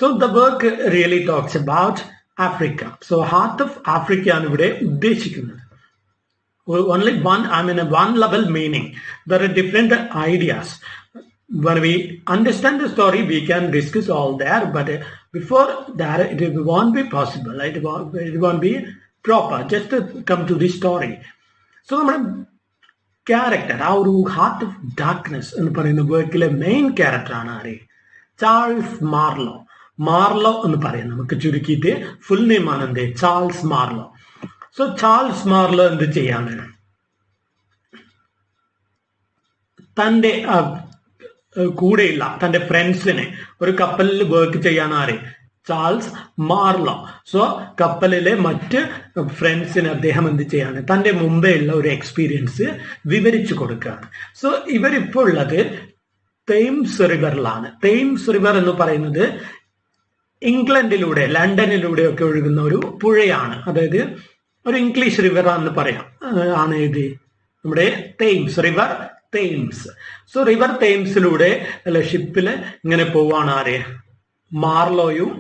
A: So the work really talks about Africa. So heart of Africa ആണ് ഇവിടെ ഉദ്ദേശിക്കുന്നത്. Only one level meaning. There are different ideas. When we understand the story, we can discuss all that. But before that, it won't be possible. It won't be proper. Just to come to the story. So, നമ്മുടെ character, ആ ഒരു heart of darkness എന്ന് പറയുന്ന വർക്കിലെ main ക്യാരക്ടറാണ് ആര്? Charles Marlow. Marlow എന്ന് പറയാം നമുക്ക് ചുരുക്കിയിട്ട്. ഫുൾ നെയിം ആണ് എന്ത്? Charles Marlow. So Charles Marlow എന്ത് ചെയ്യാണ്? തൻ്റെ കൂടെയുള്ള തൻ്റെ ഫ്രണ്ട്സിനെ ഒരു കപ്പലിൽ വർക്ക് ചെയ്യാൻ ആര്? Charles Marlow. സോ കപ്പലിലെ മറ്റ് ഫ്രണ്ട്സിന് അദ്ദേഹം എന്ത് ചെയ്യാണ്? തൻ്റെ മുമ്പേ ഉള്ള ഒരു എക്സ്പീരിയൻസ് വിവരിച്ചു കൊടുക്കുകയാണ്. സോ ഇവരിപ്പോൾ ഉള്ളത് തെയിംസ് റിവറിലാണ്. തെയിംസ് റിവർ എന്ന് പറയുന്നത് ഇംഗ്ലണ്ടിലൂടെ ലണ്ടനിലൂടെ ഒക്കെ ഒഴുകുന്ന ഒരു പുഴയാണ്. അതായത് ഒരു ഇംഗ്ലീഷ് റിവർ ആണെന്ന് പറയാം. ആണ് ഇത് നമ്മുടെ Thames, river Thames. So river തെയിംസിലൂടെ അല്ലെ ഷിപ്പില് ഇങ്ങനെ പോവാണ് ആര്? മാർലോയും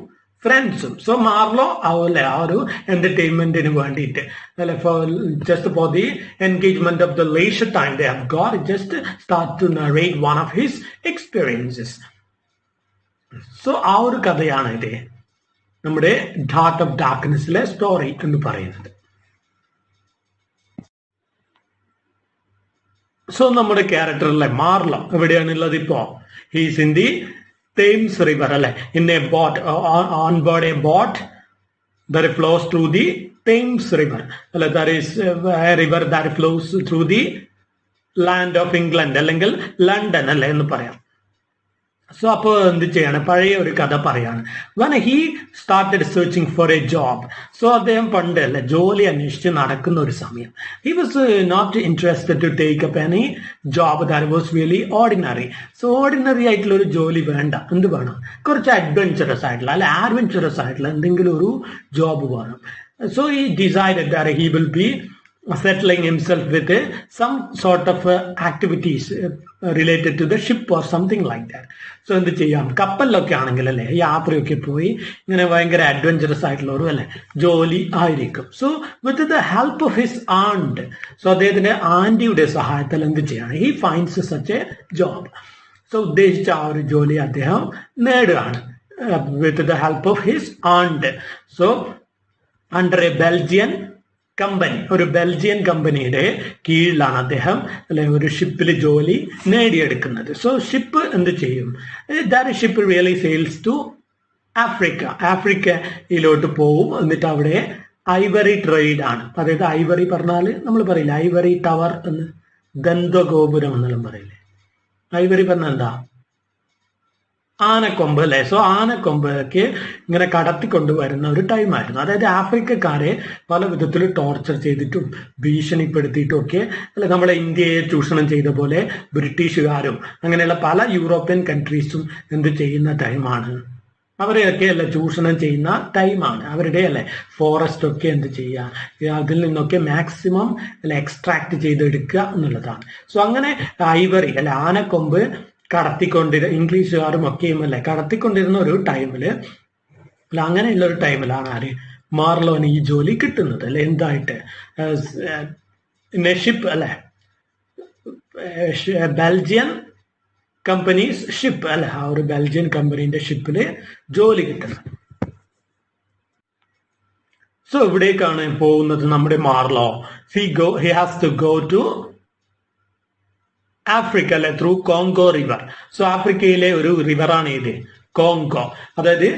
A: ഫ്രണ്ട്സും. സോ മാർലോ അല്ലെ ആ ഒരു എന്റർടൈൻമെന്റിന് വേണ്ടിയിട്ട് അല്ലെ just for the engagement of the leisure time they have got, just start to narrate one of his experiences. So ആ ഒരു കഥയാണ് ഇത് നമ്മുടെ ഹാർട്ട് ഓഫ് ഡാർക്ക്നെസ്സിലെ സ്റ്റോറി എന്ന് പറയുന്നത്. സോ നമ്മുടെ ക്യാരക്ടറിലെ മാർലോ എവിടെയാണുള്ളത് ഇപ്പോ? He's in the Thames river അല്ലെ, in a boat, on board a boat that flows through the Thames River. That is a river that flows through the land of England അല്ലെങ്കിൽ London അല്ലെ എന്ന് പറയാം. So അപ്പോൾ എന്ത് ചെയ്യാണ്? പഴയ ഒരു കഥ പറയാണ്. when he started searching for a job. So അദ്ദേഹം പണ്ട് അല്ലെ ജോലി അന്വേഷിച്ച് നടക്കുന്ന ഒരു സമയം. he was not interested to take up any job that was really ordinary. So ordinary ആയിട്ടുള്ള ഒരു ജോലി വേണ്ട. എന്ത് വേണം? കുറച്ച് അഡ്വെഞ്ചറസ് ആയിട്ടുള്ള അല്ലെ ആഡ്വെഞ്ചറസ് ആയിട്ടുള്ള എന്തെങ്കിലും ഒരു ജോബ് വേണം. So he decided that he will be settling himself with some sort of activities, related to the ship or something like that. So എന്ത് ചെയ്യാം, കപ്പലിലൊക്കെ ആണെങ്കിൽ അല്ലെ യാത്രയൊക്കെ പോയി ഇങ്ങനെ ഭയങ്കര അഡ്വഞ്ചറസ് ആയിട്ടുള്ള ഒരു അല്ലെ ജോലി ആയിരിക്കും. So with the help of his and, so അദ്ദേഹത്തിന്റെ ആന്റിയുടെ സഹായത്തിൽ എന്ത് ചെയ്യാണ്, he finds such A job. So ഉദ്ദേശിച്ച ആ ഒരു ജോലി അദ്ദേഹം നേടുകയാണ് with the help of his and. So under A Belgian company, ഒരു ബെൽജിയൻ കമ്പനിയുടെ കീഴിലാണ് അദ്ദേഹം അല്ലെ ഒരു ഷിപ്പിൽ ജോലി നേടിയെടുക്കുന്നത്. സോ ഷിപ്പ് എന്ത് ചെയ്യും, that ship really sails to Africa, ആഫ്രിക്കയിലോട്ട് പോവും. എന്നിട്ട് അവിടെ ഐവറി ട്രേഡ് ആണ്. അതായത് ഐവറി പറഞ്ഞാൽ നമ്മൾ പറയില്ല ഐവറി ടവർ എന്ന്, ഗന്ധഗോപുരം എന്നെല്ലാം പറയില്ലേ. ഐവറി പറഞ്ഞാൽ എന്താ, ആനക്കൊമ്പ് അല്ലെ. സോ ആനക്കൊമ്പൊക്കെ ഇങ്ങനെ കടത്തിക്കൊണ്ടുവരുന്ന ഒരു ടൈമായിരുന്നു. അതായത് ആഫ്രിക്കക്കാരെ പല വിധത്തിൽ ടോർച്ചർ ചെയ്തിട്ടും ഭീഷണിപ്പെടുത്തിയിട്ടും ഒക്കെ അല്ലെ നമ്മളെ ഇന്ത്യയെ ചൂഷണം ചെയ്ത പോലെ ബ്രിട്ടീഷുകാരും അങ്ങനെയുള്ള പല യൂറോപ്യൻ കൺട്രീസും എന്ത് ചെയ്യുന്ന ടൈമാണ്, അവരെയൊക്കെ അല്ലെ ചൂഷണം ചെയ്യുന്ന ടൈമാണ്. അവരുടെ അല്ലെ ഫോറസ്റ്റ് ഒക്കെ എന്ത് ചെയ്യുക, അതിൽ നിന്നൊക്കെ മാക്സിമം അല്ലെ എക്സ്ട്രാക്ട് ചെയ്തെടുക്കുക എന്നുള്ളതാണ്. സോ അങ്ങനെ ഐവറി അല്ലെ ആനക്കൊമ്പ് ഇംഗ്ലീഷുകാരും ഒക്കെയും അല്ലെ കടത്തിക്കൊണ്ടിരുന്ന ഒരു ടൈമില് അല്ല, അങ്ങനെയുള്ള ഒരു ടൈമിലാണ് ആര് മാർലോന് ഈ ജോലി കിട്ടുന്നത് അല്ലെ. എന്തായിട്ട് ഷിപ്പ് അല്ലെ, ബെൽജിയൻ കമ്പനീസ് ഷിപ്പ് അല്ലെ, ആ ഒരു ബെൽജിയൻ കമ്പനീന്റെ ഷിപ്പില് ജോലി കിട്ടുന്നത്. സോ ഇവിടേക്കാണ് പോകുന്നത് നമ്മുടെ Marlow. He has to go to Africa അല്ലെ ത്രൂ കോങ്കോ റിവർ. സോ ആഫ്രിക്കയിലെ ഒരു റിവറാണ് ഇത് കോങ്കോ. അതായത്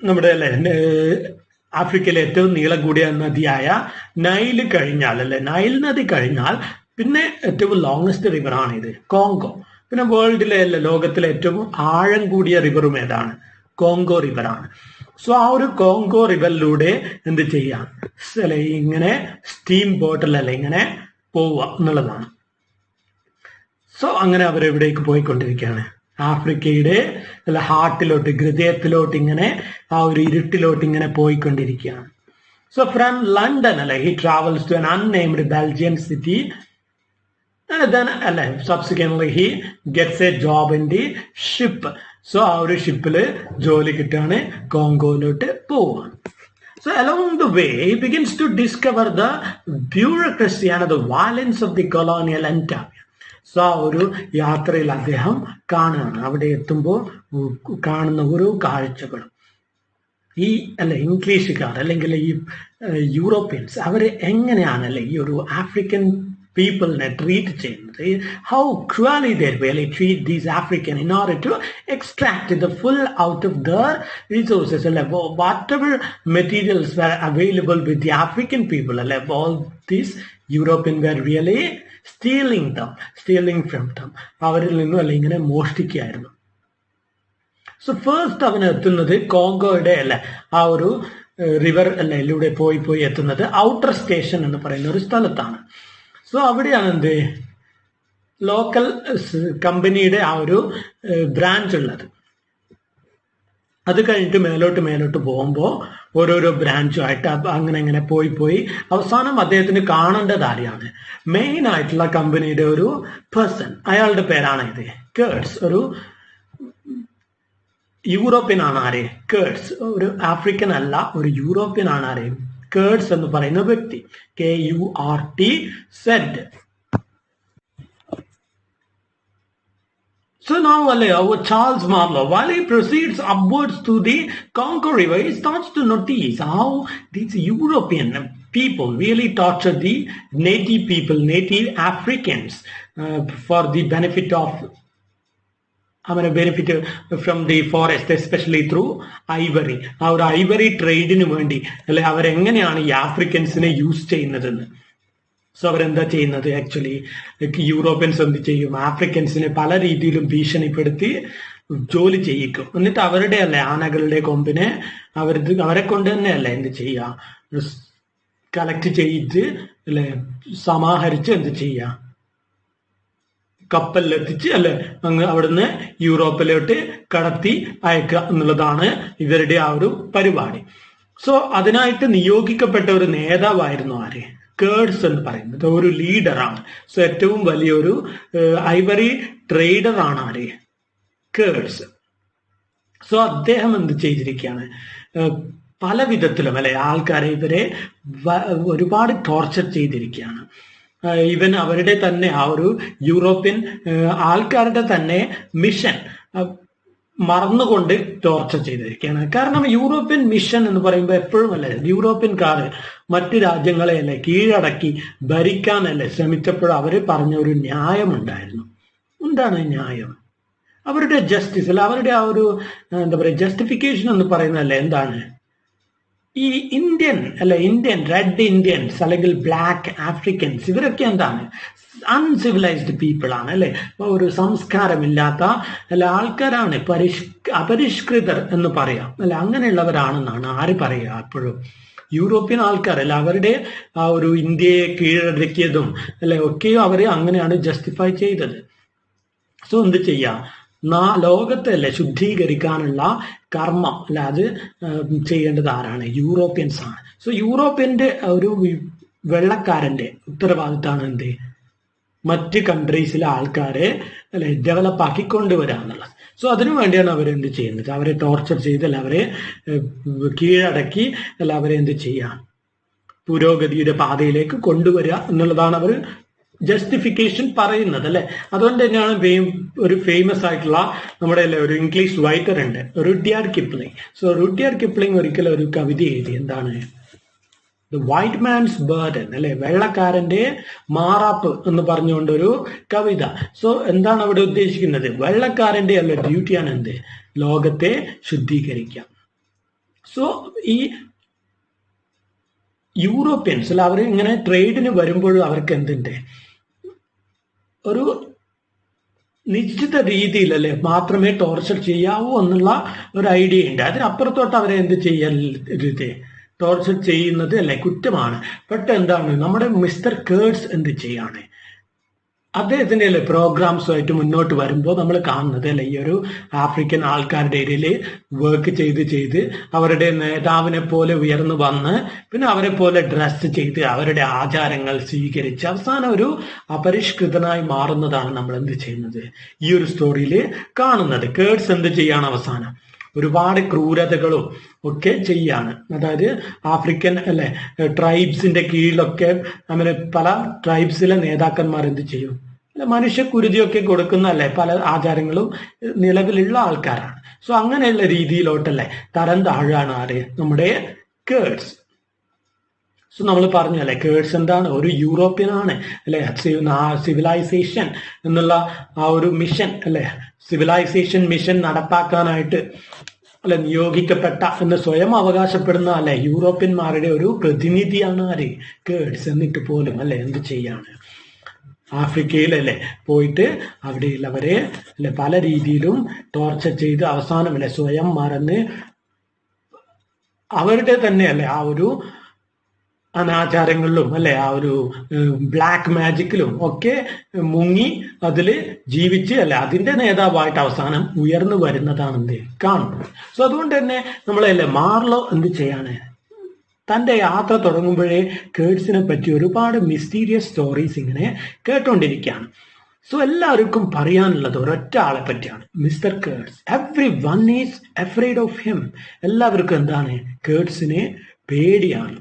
A: നമ്മുടെ അല്ലെ ആഫ്രിക്കയിലെ ഏറ്റവും നീളം കൂടിയ നദിയായ നൈൽ കഴിഞ്ഞാൽ അല്ലെ, നൈൽ നദി കഴിഞ്ഞാൽ പിന്നെ ഏറ്റവും ലോങ്സ്റ്റ് റിവറാണ് ഇത് കോങ്കോ. പിന്നെ വേൾഡിലെ അല്ലെ ലോകത്തിലെ ഏറ്റവും ആഴം കൂടിയ റിവറും ഏതാണ്, കോങ്കോ റിവറാണ്. സോ ആ ഒരു കോങ്കോ റിവറിലൂടെ എന്ത് ചെയ്യാം അല്ലെ, ഇങ്ങനെ സ്റ്റീം ബോട്ടിലല്ലേ ഇങ്ങനെ പോവുക എന്നുള്ളതാണ്. സോ അങ്ങനെ അവരെവിടേക്ക് പോയിക്കൊണ്ടിരിക്കുകയാണ്, ആഫ്രിക്കയുടെ അല്ല ഹാർട്ടിലോട്ട്, ഹൃദയത്തിലോട്ട്, ഇങ്ങനെ ആ ഒരു ഇരുട്ടിലോട്ട് ഇങ്ങനെ പോയിക്കൊണ്ടിരിക്കുകയാണ്. സോ ഫ്രം ലണ്ടൻ അല്ലെ he travels to an unnamed Belgian city and then അല്ലെ subsequently he gets a job in the ship. So ആ ഒരു ഷിപ്പില് ജോലി കിട്ടാണ്, കോങ്കോയിലോട്ട് പോവാണ്. So along the way he begins to discover the bureaucracy and the violence of the colonial empire. So ആ ഒരു യാത്രയിൽ അദ്ദേഹം കാണുകയാണ്, അവിടെ എത്തുമ്പോൾ കാണുന്ന ഓരോ കാഴ്ചകളും ഈ അല്ലെ ഇംഗ്ലീഷുകാർ അല്ലെങ്കിൽ ഈ യൂറോപ്യൻസ് അവര് എങ്ങനെയാണ് അല്ലെ ഈ ഒരു ആഫ്രിക്കൻ പീപ്പിളിനെ ട്രീറ്റ് ചെയ്യുന്നത്, how cruelly they really treat these African in order to extract the full out of their resources. Whatever materials were available with the African people, all these European were really stealing from them. അവരിൽ നിന്നും അല്ലെ ഇങ്ങനെ മോഷ്ടിക്കുകയായിരുന്നു. So first അവൻ എത്തുന്നത് കോങ്കോയുടെ അല്ലെ ആ ഒരു river അല്ലെ പോയി എത്തുന്നത് ഔട്ടർ സ്റ്റേഷൻ എന്ന് പറയുന്ന ഒരു സ്ഥലത്താണ്. സോ അവിടെയാണ് എന്ത് ലോക്കൽ കമ്പനിയുടെ ആ ഒരു ബ്രാഞ്ച് ഉള്ളത്. അത് കഴിഞ്ഞിട്ട് മേലോട്ട് പോകുമ്പോൾ ഓരോരോ ബ്രാഞ്ചുമായിട്ട് അങ്ങനെ പോയി അവസാനം അദ്ദേഹത്തിന് കാണേണ്ടത് ആരെയാണ്, മെയിൻ ആയിട്ടുള്ള കമ്പനിയുടെ ഒരു പേഴ്സൺ, അയാളുടെ പേരാണ് ഇത് കേർട്സ്. ഒരു യൂറോപ്യൻ ആണ് ആരെ, കേർട്സ്. ഒരു ആഫ്രിക്കൻ അല്ല, ഒരു യൂറോപ്യൻ ആണ് ആരെ, കേർട്സ് എന്ന് പറയുന്ന വ്യക്തി, KURTZ. So now our Charles Marlowe, while he proceeds upwards to the Congo River, he starts to notice how these European people really torture the native people, native Africans, for the benefit from the forest, especially through ivory. ആ ഒരു Ivory ട്രേഡിന് വേണ്ടി അല്ലെ അവരെങ്ങനെയാണ് ഈ ആഫ്രിക്കൻസിനെ use ചെയ്യുന്നതെന്ന്. So അവരെന്താ ചെയ്യുന്നത്, actually Europeans എന്ത് ചെയ്യും, ആഫ്രിക്കൻസിനെ പല രീതിയിലും ഭീഷണിപ്പെടുത്തി ജോലി ചെയ്യിക്കും. എന്നിട്ട് അവരുടെ അല്ലെ ആനകളുടെ കൊമ്പിനെ അവരെ കൊണ്ട് തന്നെ അല്ലെ എന്ത് ചെയ്യുക, കളക്ട് ചെയ്ത് അല്ലെ സമാഹരിച്ച് എന്ത് ചെയ്യുക, കപ്പലിലെത്തിച്ച് അല്ലെ അങ്ങ് അവിടുന്ന് യൂറോപ്പിലോട്ട് കടത്തി അയക്കുക എന്നുള്ളതാണ് ഇവരുടെ ആ ഒരു പരിപാടി. സോ അതിനായിട്ട് നിയോഗിക്കപ്പെട്ട ഒരു നേതാവായിരുന്നു ആര്, കേഡ്സ് എന്ന് പറയുന്നത് ഒരു ലീഡറാണ്. സോ ഏറ്റവും വലിയൊരു ഐവറി ട്രേഡർ ആണ് ആര്? കേഡ്സ്. സോ അദ്ദേഹം എന്ത് ചെയ്തിരിക്കുകയാണ്, പല വിധത്തിലും അല്ലെ ആൾക്കാരെ ഇവരെ ഒരുപാട് ടോർച്ചർ ചെയ്തിരിക്കുകയാണ്. ഈവൻ അവരുടെ തന്നെ ആ ഒരു യൂറോപ്യൻ ആൾക്കാരുടെ തന്നെ മിഷൻ മറന്നുകൊണ്ട് ടോർച്ചർ ചെയ്തിരിക്കുകയാണ്. കാരണം യൂറോപ്യൻ മിഷൻ എന്ന് പറയുമ്പോൾ എപ്പോഴും അല്ലെ യൂറോപ്യൻകാർ മറ്റ് രാജ്യങ്ങളെ അല്ലെ കീഴടക്കി ഭരിക്കാനല്ലേ ശ്രമിച്ചപ്പോൾ അവർ പറഞ്ഞ ഒരു ന്യായമുണ്ടായിരുന്നു. എന്താണ് ന്യായം? അവരുടെ ജസ്റ്റിസ് അല്ല, അവരുടെ ആ ഒരു എന്താ പറയുക ജസ്റ്റിഫിക്കേഷൻ എന്ന് പറയുന്നതല്ലേ എന്താണ്, ഈ ഇന്ത്യൻ റെഡ് ഇന്ത്യൻസ് അല്ലെങ്കിൽ ബ്ലാക്ക് ആഫ്രിക്കൻസ് ഇവരൊക്കെ എന്താണ് അൺസിവിലൈസ്ഡ് പീപ്പിൾ ആണ് അല്ലെ, ഒരു സംസ്കാരമില്ലാത്ത അല്ല ആൾക്കാരാണ്, അപരിഷ്കൃതർ എന്ന് പറയാം അല്ലെ, അങ്ങനെയുള്ളവരാണെന്നാണ് ആര് പറയുക എപ്പോഴും യൂറോപ്യൻ ആൾക്കാരല്ല. അവരുടെ ആ ഒരു ഇന്ത്യയെ കീഴടക്കിയതും അല്ലെ ഒക്കെയും അവരെ അങ്ങനെയാണ് ജസ്റ്റിഫൈ ചെയ്തത്. സോ എന്ത് ചെയ്യാം, ലോകത്തെ അല്ലെ ശുദ്ധീകരിക്കാനുള്ള കർമ്മം അല്ല അത് ചെയ്യേണ്ടത് ആരാണ്? യൂറോപ്യൻസ് ആണ്. സോ യൂറോപ്യന്റെ ഒരു വെള്ളക്കാരന്റെ ഉത്തരവാദിത്തമാണ് എന്ത്, മറ്റ് കൺട്രീസിലെ ആൾക്കാരെ അല്ലെ ഡെവലപ്പ് ആക്കി കൊണ്ടുവരിക എന്നുള്ളത്. സോ അതിനു വേണ്ടിയാണ് അവരെന്ത് ചെയ്യുന്നത്, അവരെ ടോർച്ചർ ചെയ്ത് അല്ല അവരെ കീഴടക്കി അല്ല അവരെ എന്ത് ചെയ്യാം പുരോഗതിയുടെ പാതയിലേക്ക് കൊണ്ടുവരിക എന്നുള്ളതാണ് അവർ ജസ്റ്റിഫിക്കേഷൻ പറയുന്നത് അല്ലെ. അതുകൊണ്ട് തന്നെയാണ് ഒരു ഫേമസ് ആയിട്ടുള്ള നമ്മുടെ അല്ലെ ഒരു ഇംഗ്ലീഷ് റൈറ്റർ ഉണ്ട്, Rudyard Kipling. So Rudyard Kipling ഒരിക്കലും ഒരു കവിത എഴുതി, എന്താണ് ദ വൈറ്റ് മാൻസ് ബർഡൻ അല്ലെ, വെള്ളക്കാരന്റെ മാറാപ്പ് എന്ന് പറഞ്ഞുകൊണ്ടൊരു കവിത. സോ എന്താണ് അവിടെ ഉദ്ദേശിക്കുന്നത്, വെള്ളക്കാരന്റെ അല്ല ഡ്യൂട്ടിയാണ് എന്ത്, ലോകത്തെ ശുദ്ധീകരിക്കാം. സോ ഈ യൂറോപ്യൻസ് അല്ല അവർ ഇങ്ങനെ ട്രേഡിന് വരുമ്പോഴും അവർക്ക് എന്തുണ്ട്, ഒരു നിശ്ചിത രീതിയിൽ അല്ലെ മാത്രമേ ടോർച്ചർ ചെയ്യാവൂ എന്നുള്ള ഒരു ഐഡിയ ഉണ്ട്. അതിനപ്പുറത്തോട്ട് അവരെ എന്ത് ചെയ്യരുത്, ടോർച്ചർ ചെയ്യുന്നത് അല്ലെ കുറ്റമാണ്. ബട്ട് എന്താണ് നമ്മുടെ മിസ്റ്റർ കേഡ്സ് എന്ത് ചെയ്യാണ്, അദ്ദേഹത്തിന്റെ അല്ലെ പ്രോഗ്രാംസുമായിട്ട് മുന്നോട്ട് വരുമ്പോൾ നമ്മൾ കാണുന്നത് അല്ലെ ഈ ഒരു ആഫ്രിക്കൻ ആൾക്കാരുടെ ഇടയിൽ വർക്ക് ചെയ്ത് അവരുടെ നേതാവിനെ പോലെ ഉയർന്നു വന്ന് പിന്നെ അവരെ പോലെ ഡ്രസ് ചെയ്ത് അവരുടെ ആചാരങ്ങൾ സ്വീകരിച്ച് അവസാനം ഒരു അപരിഷ്കൃതനായി മാറുന്നതാണ് നമ്മൾ എന്ത് ചെയ്യുന്നത് ഈ ഒരു സ്റ്റോറിയിൽ കാണുന്നത്. കേഡ്സ് എന്ത് ചെയ്യാണ്, അവസാനം ഒരുപാട് ക്രൂരതകളും ഒക്കെ ചെയ്യാണ്. അതായത് ആഫ്രിക്കൻ അല്ലെ ട്രൈബ്സിന്റെ കീഴിലൊക്കെ അങ്ങനെ പല ട്രൈബ്സിലെ നേതാക്കന്മാർ എന്ത് ചെയ്യും, മനുഷ്യക്കുരുതിയൊക്കെ കൊടുക്കുന്ന അല്ലെ പല ആചാരങ്ങളും നിലവിലുള്ള ആൾക്കാരാണ്. സോ അങ്ങനെയുള്ള രീതിയിലോട്ടല്ലേ തരം താഴാണ് ആര്, നമ്മുടെ കേഡ്സ്. സോ നമ്മൾ പറഞ്ഞു അല്ലെ കേഡ്സ് എന്താണ്, ഒരു യൂറോപ്യൻ ആണ് അല്ലെ, സിവിലൈസേഷൻ എന്നുള്ള ആ ഒരു മിഷൻ അല്ലെ, സിവിലൈസേഷൻ മിഷൻ നടപ്പാക്കാനായിട്ട് അല്ലെ നിയോഗിക്കപ്പെട്ട എന്ന് സ്വയം അവകാശപ്പെടുന്ന അല്ലെ യൂറോപ്യന്മാരുടെ ഒരു പ്രതിനിധിയാണ് ആര്, കേഡ്സ്. എന്നിട്ട് പോലും അല്ലെ എന്ത് ചെയ്യാണ്, ആഫ്രിക്കയിലല്ലേ പോയിട്ട് അവിടെയുള്ളവരെ അല്ലെ പല രീതിയിലും ടോർച്ചർ ചെയ്ത് അവസാനം അല്ലെ സ്വയം മറന്ന് അവരുടെ തന്നെ അല്ലെ ആ ഒരു അനാചാരങ്ങളിലും അല്ലെ ആ ഒരു ബ്ലാക്ക് മാജിക്കിലും ഒക്കെ മുങ്ങി അതിൽ ജീവിച്ച് അല്ലെ അതിന്റെ നേതാവായിട്ട് അവസാനം ഉയർന്നു വരുന്നതാണ് എന്ത് കാണുന്നത്. സോ അതുകൊണ്ട് തന്നെ നമ്മളല്ലേ മാർലോ എന്ത് ചെയ്യാണ്, തൻ്റെ യാത്ര തുടങ്ങുമ്പോഴേ കേഡ്സിനെ പറ്റി ഒരുപാട് മിസ്റ്റീരിയസ് സ്റ്റോറീസ് ഇങ്ങനെ കേട്ടുകൊണ്ടിരിക്കുകയാണ്. സോ എല്ലാവർക്കും പറയാനുള്ളത് ഒരൊറ്റ ആളെ പറ്റിയാണ്, mister കേഡ്സ്. Every one is afraid of him. എല്ലാവർക്കും എന്താണ്, കേഡ്സിനെ പേടിയാണ്.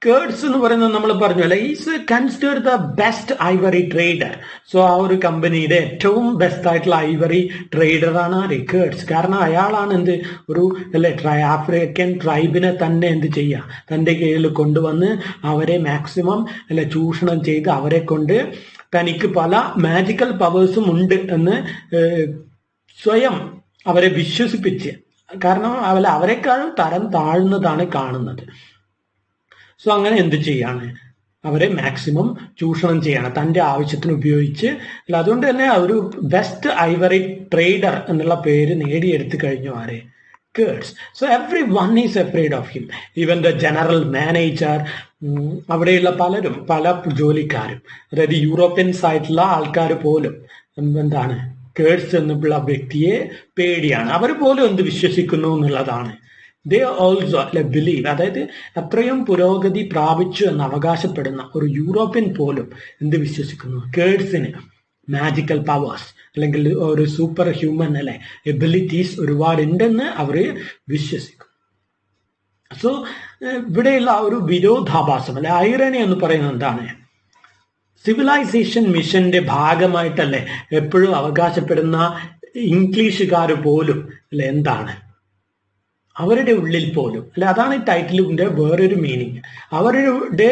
A: കേഡ്സ് എന്ന് പറയുന്നത് നമ്മൾ പറഞ്ഞു അല്ലെ, is considered the best Ivory trader. So ആ ഒരു കമ്പനിയുടെ ഏറ്റവും ബെസ്റ്റ് ആയിട്ടുള്ള ഐവറി ട്രേഡറാണ് ആര്, കേഡ്സ്. കാരണം അയാളാണ് എന്ത് ഒരു അല്ലെ ആഫ്രിക്കൻ ട്രൈബിനെ തന്നെ എന്ത് ചെയ്യുക, തൻ്റെ കീഴിൽ കൊണ്ടുവന്ന് അവരെ മാക്സിമം അല്ലെ ചൂഷണം ചെയ്ത് അവരെ കൊണ്ട് തനിക്ക് പല മാജിക്കൽ പവേഴ്സും ഉണ്ട് എന്ന് സ്വയം അവരെ വിശ്വസിപ്പിച്ച്, കാരണം അവരെക്കാളും തരം താഴ്ന്നതാണ് കാണുന്നത്. സോ അങ്ങനെ എന്ത് ചെയ്യാണ്, അവരെ മാക്സിമം ചൂഷണം ചെയ്യാണ് തൻ്റെ ആവശ്യത്തിന് ഉപയോഗിച്ച്. അല്ല അതുകൊണ്ട് തന്നെ ഒരു ബെസ്റ്റ് ഐവറി ട്രേഡർ എന്നുള്ള പേര് നേടിയെടുത്തു കഴിഞ്ഞു ആരെ, കേഡ്സ്. So every one is afraid of him. Even the general manager, അവിടെയുള്ള പലരും പല ജോലിക്കാരും അതായത് യൂറോപ്യൻസ് ആയിട്ടുള്ള ആൾക്കാർ പോലും എന്താണ് കേഡ്സ് എന്നുള്ള വ്യക്തിയെ പേടിയാണ്. അവർ പോലും എന്ത് വിശ്വസിക്കുന്നു എന്നുള്ളതാണ്, ദേ ഓൾസോ അല്ലെ ബിലീവ്, അതായത് അത്രയും പുരോഗതി പ്രാപിച്ചു എന്ന് അവകാശപ്പെടുന്ന ഒരു യൂറോപ്യൻ പോലും എന്ത് വിശ്വസിക്കുന്നു? കേഡ്സിന് മാജിക്കൽ പവേഴ്സ് അല്ലെങ്കിൽ ഒരു സൂപ്പർ ഹ്യൂമൻ അല്ലെ എബിലിറ്റീസ് ഒരുപാട് ഉണ്ടെന്ന് അവർ വിശ്വസിക്കും. സോ ഇവിടെയുള്ള ഒരു വിരോധാഭാസം അല്ലെ ഐറണി എന്ന് പറയുന്നത് എന്താണ്? സിവിലൈസേഷൻ മിഷന്റെ ഭാഗമായിട്ടല്ലേ എപ്പോഴും അവകാശപ്പെടുന്ന ഇംഗ്ലീഷുകാർ പോലും അല്ലെ എന്താണ് അവരുടെ ഉള്ളിൽ പോലും അല്ലെ, അതാണ് ഈ ടൈറ്റിലിന്റെ വേറൊരു മീനിങ്. അവരുടെ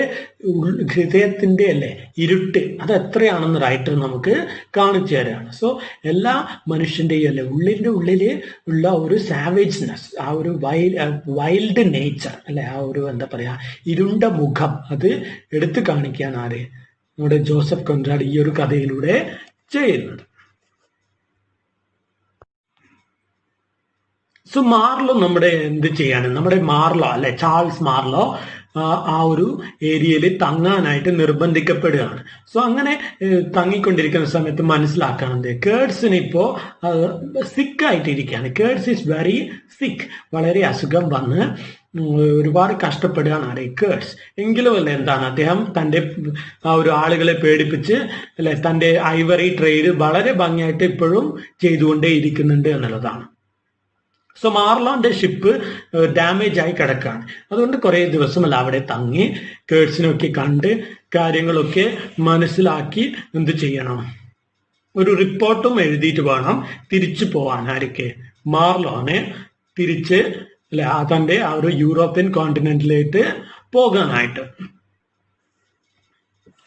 A: ഹൃദയത്തിന്റെ അല്ലെ ഇരുട്ട് അത് എത്രയാണെന്ന് റൈറ്റർ നമുക്ക് കാണിച്ചു തരാണ്. സോ എല്ലാ മനുഷ്യന്റെയും അല്ലെ ഉള്ളിന്റെ ഉള്ളില് ഉള്ള ഒരു സാവേജ്നെസ്, ആ ഒരു വൈൽഡ് നേച്ചർ അല്ലെ, ആ ഒരു എന്താ പറയാ ഇരുണ്ട മുഖം അത് എടുത്തു കാണിക്കാൻ ആര് നമ്മുടെ ജോസഫ് കോൺറാഡ് ഈ ഒരു കഥയിലൂടെ ചെയ്യുന്നത്. സോ മാർലോ നമ്മുടെ എന്ത് ചെയ്യാണ്? നമ്മുടെ മാർലോ അല്ലെ ചാൾസ് മാർലോ ആ ഒരു ഏരിയയിൽ തങ്ങാനായിട്ട് നിർബന്ധിക്കപ്പെടുകയാണ്. സോ അങ്ങനെ തങ്ങിക്കൊണ്ടിരിക്കുന്ന സമയത്ത് മനസ്സിലാക്കാനുണ്ട് കേഡ്സിന് ഇപ്പോ സിക്കായിട്ടിരിക്കുകയാണ്. കേഡ്സ് ഈസ് വെരി സിക്ക്, വളരെ അസുഖം വന്ന് ഒരുപാട് കഷ്ടപ്പെടുകയാണ് ആരെ കേഡ്സ്. എങ്കിലും അല്ലെ എന്താണ് അദ്ദേഹം തൻ്റെ ആ ഒരു ആളുകളെ പേടിപ്പിച്ച് അല്ലെ തൻ്റെ ഐവറി ട്രേഡ് വളരെ ഭംഗിയായിട്ട് ഇപ്പോഴും ചെയ്തുകൊണ്ടേ ഇരിക്കുന്നുണ്ട് എന്നുള്ളതാണ്. സോ മാർലോന്റെ ഷിപ്പ് ഡാമേജ് ആയി കിടക്കുകയാണ്. അതുകൊണ്ട് കുറെ ദിവസമല്ല അവിടെ തങ്ങി കേഡ്സിനൊക്കെ കണ്ട് കാര്യങ്ങളൊക്കെ മനസ്സിലാക്കി എന്ത് ചെയ്യണം? ഒരു റിപ്പോർട്ടും എഴുതിയിട്ട് വേണം തിരിച്ചു പോവാൻ. ആരൊക്കെ? മാർലോനെ തിരിച്ച് അല്ലെ തന്റെ ആ ഒരു യൂറോപ്യൻ കോണ്ടിനെന്റിലേക്ക് പോകാനായിട്ട്.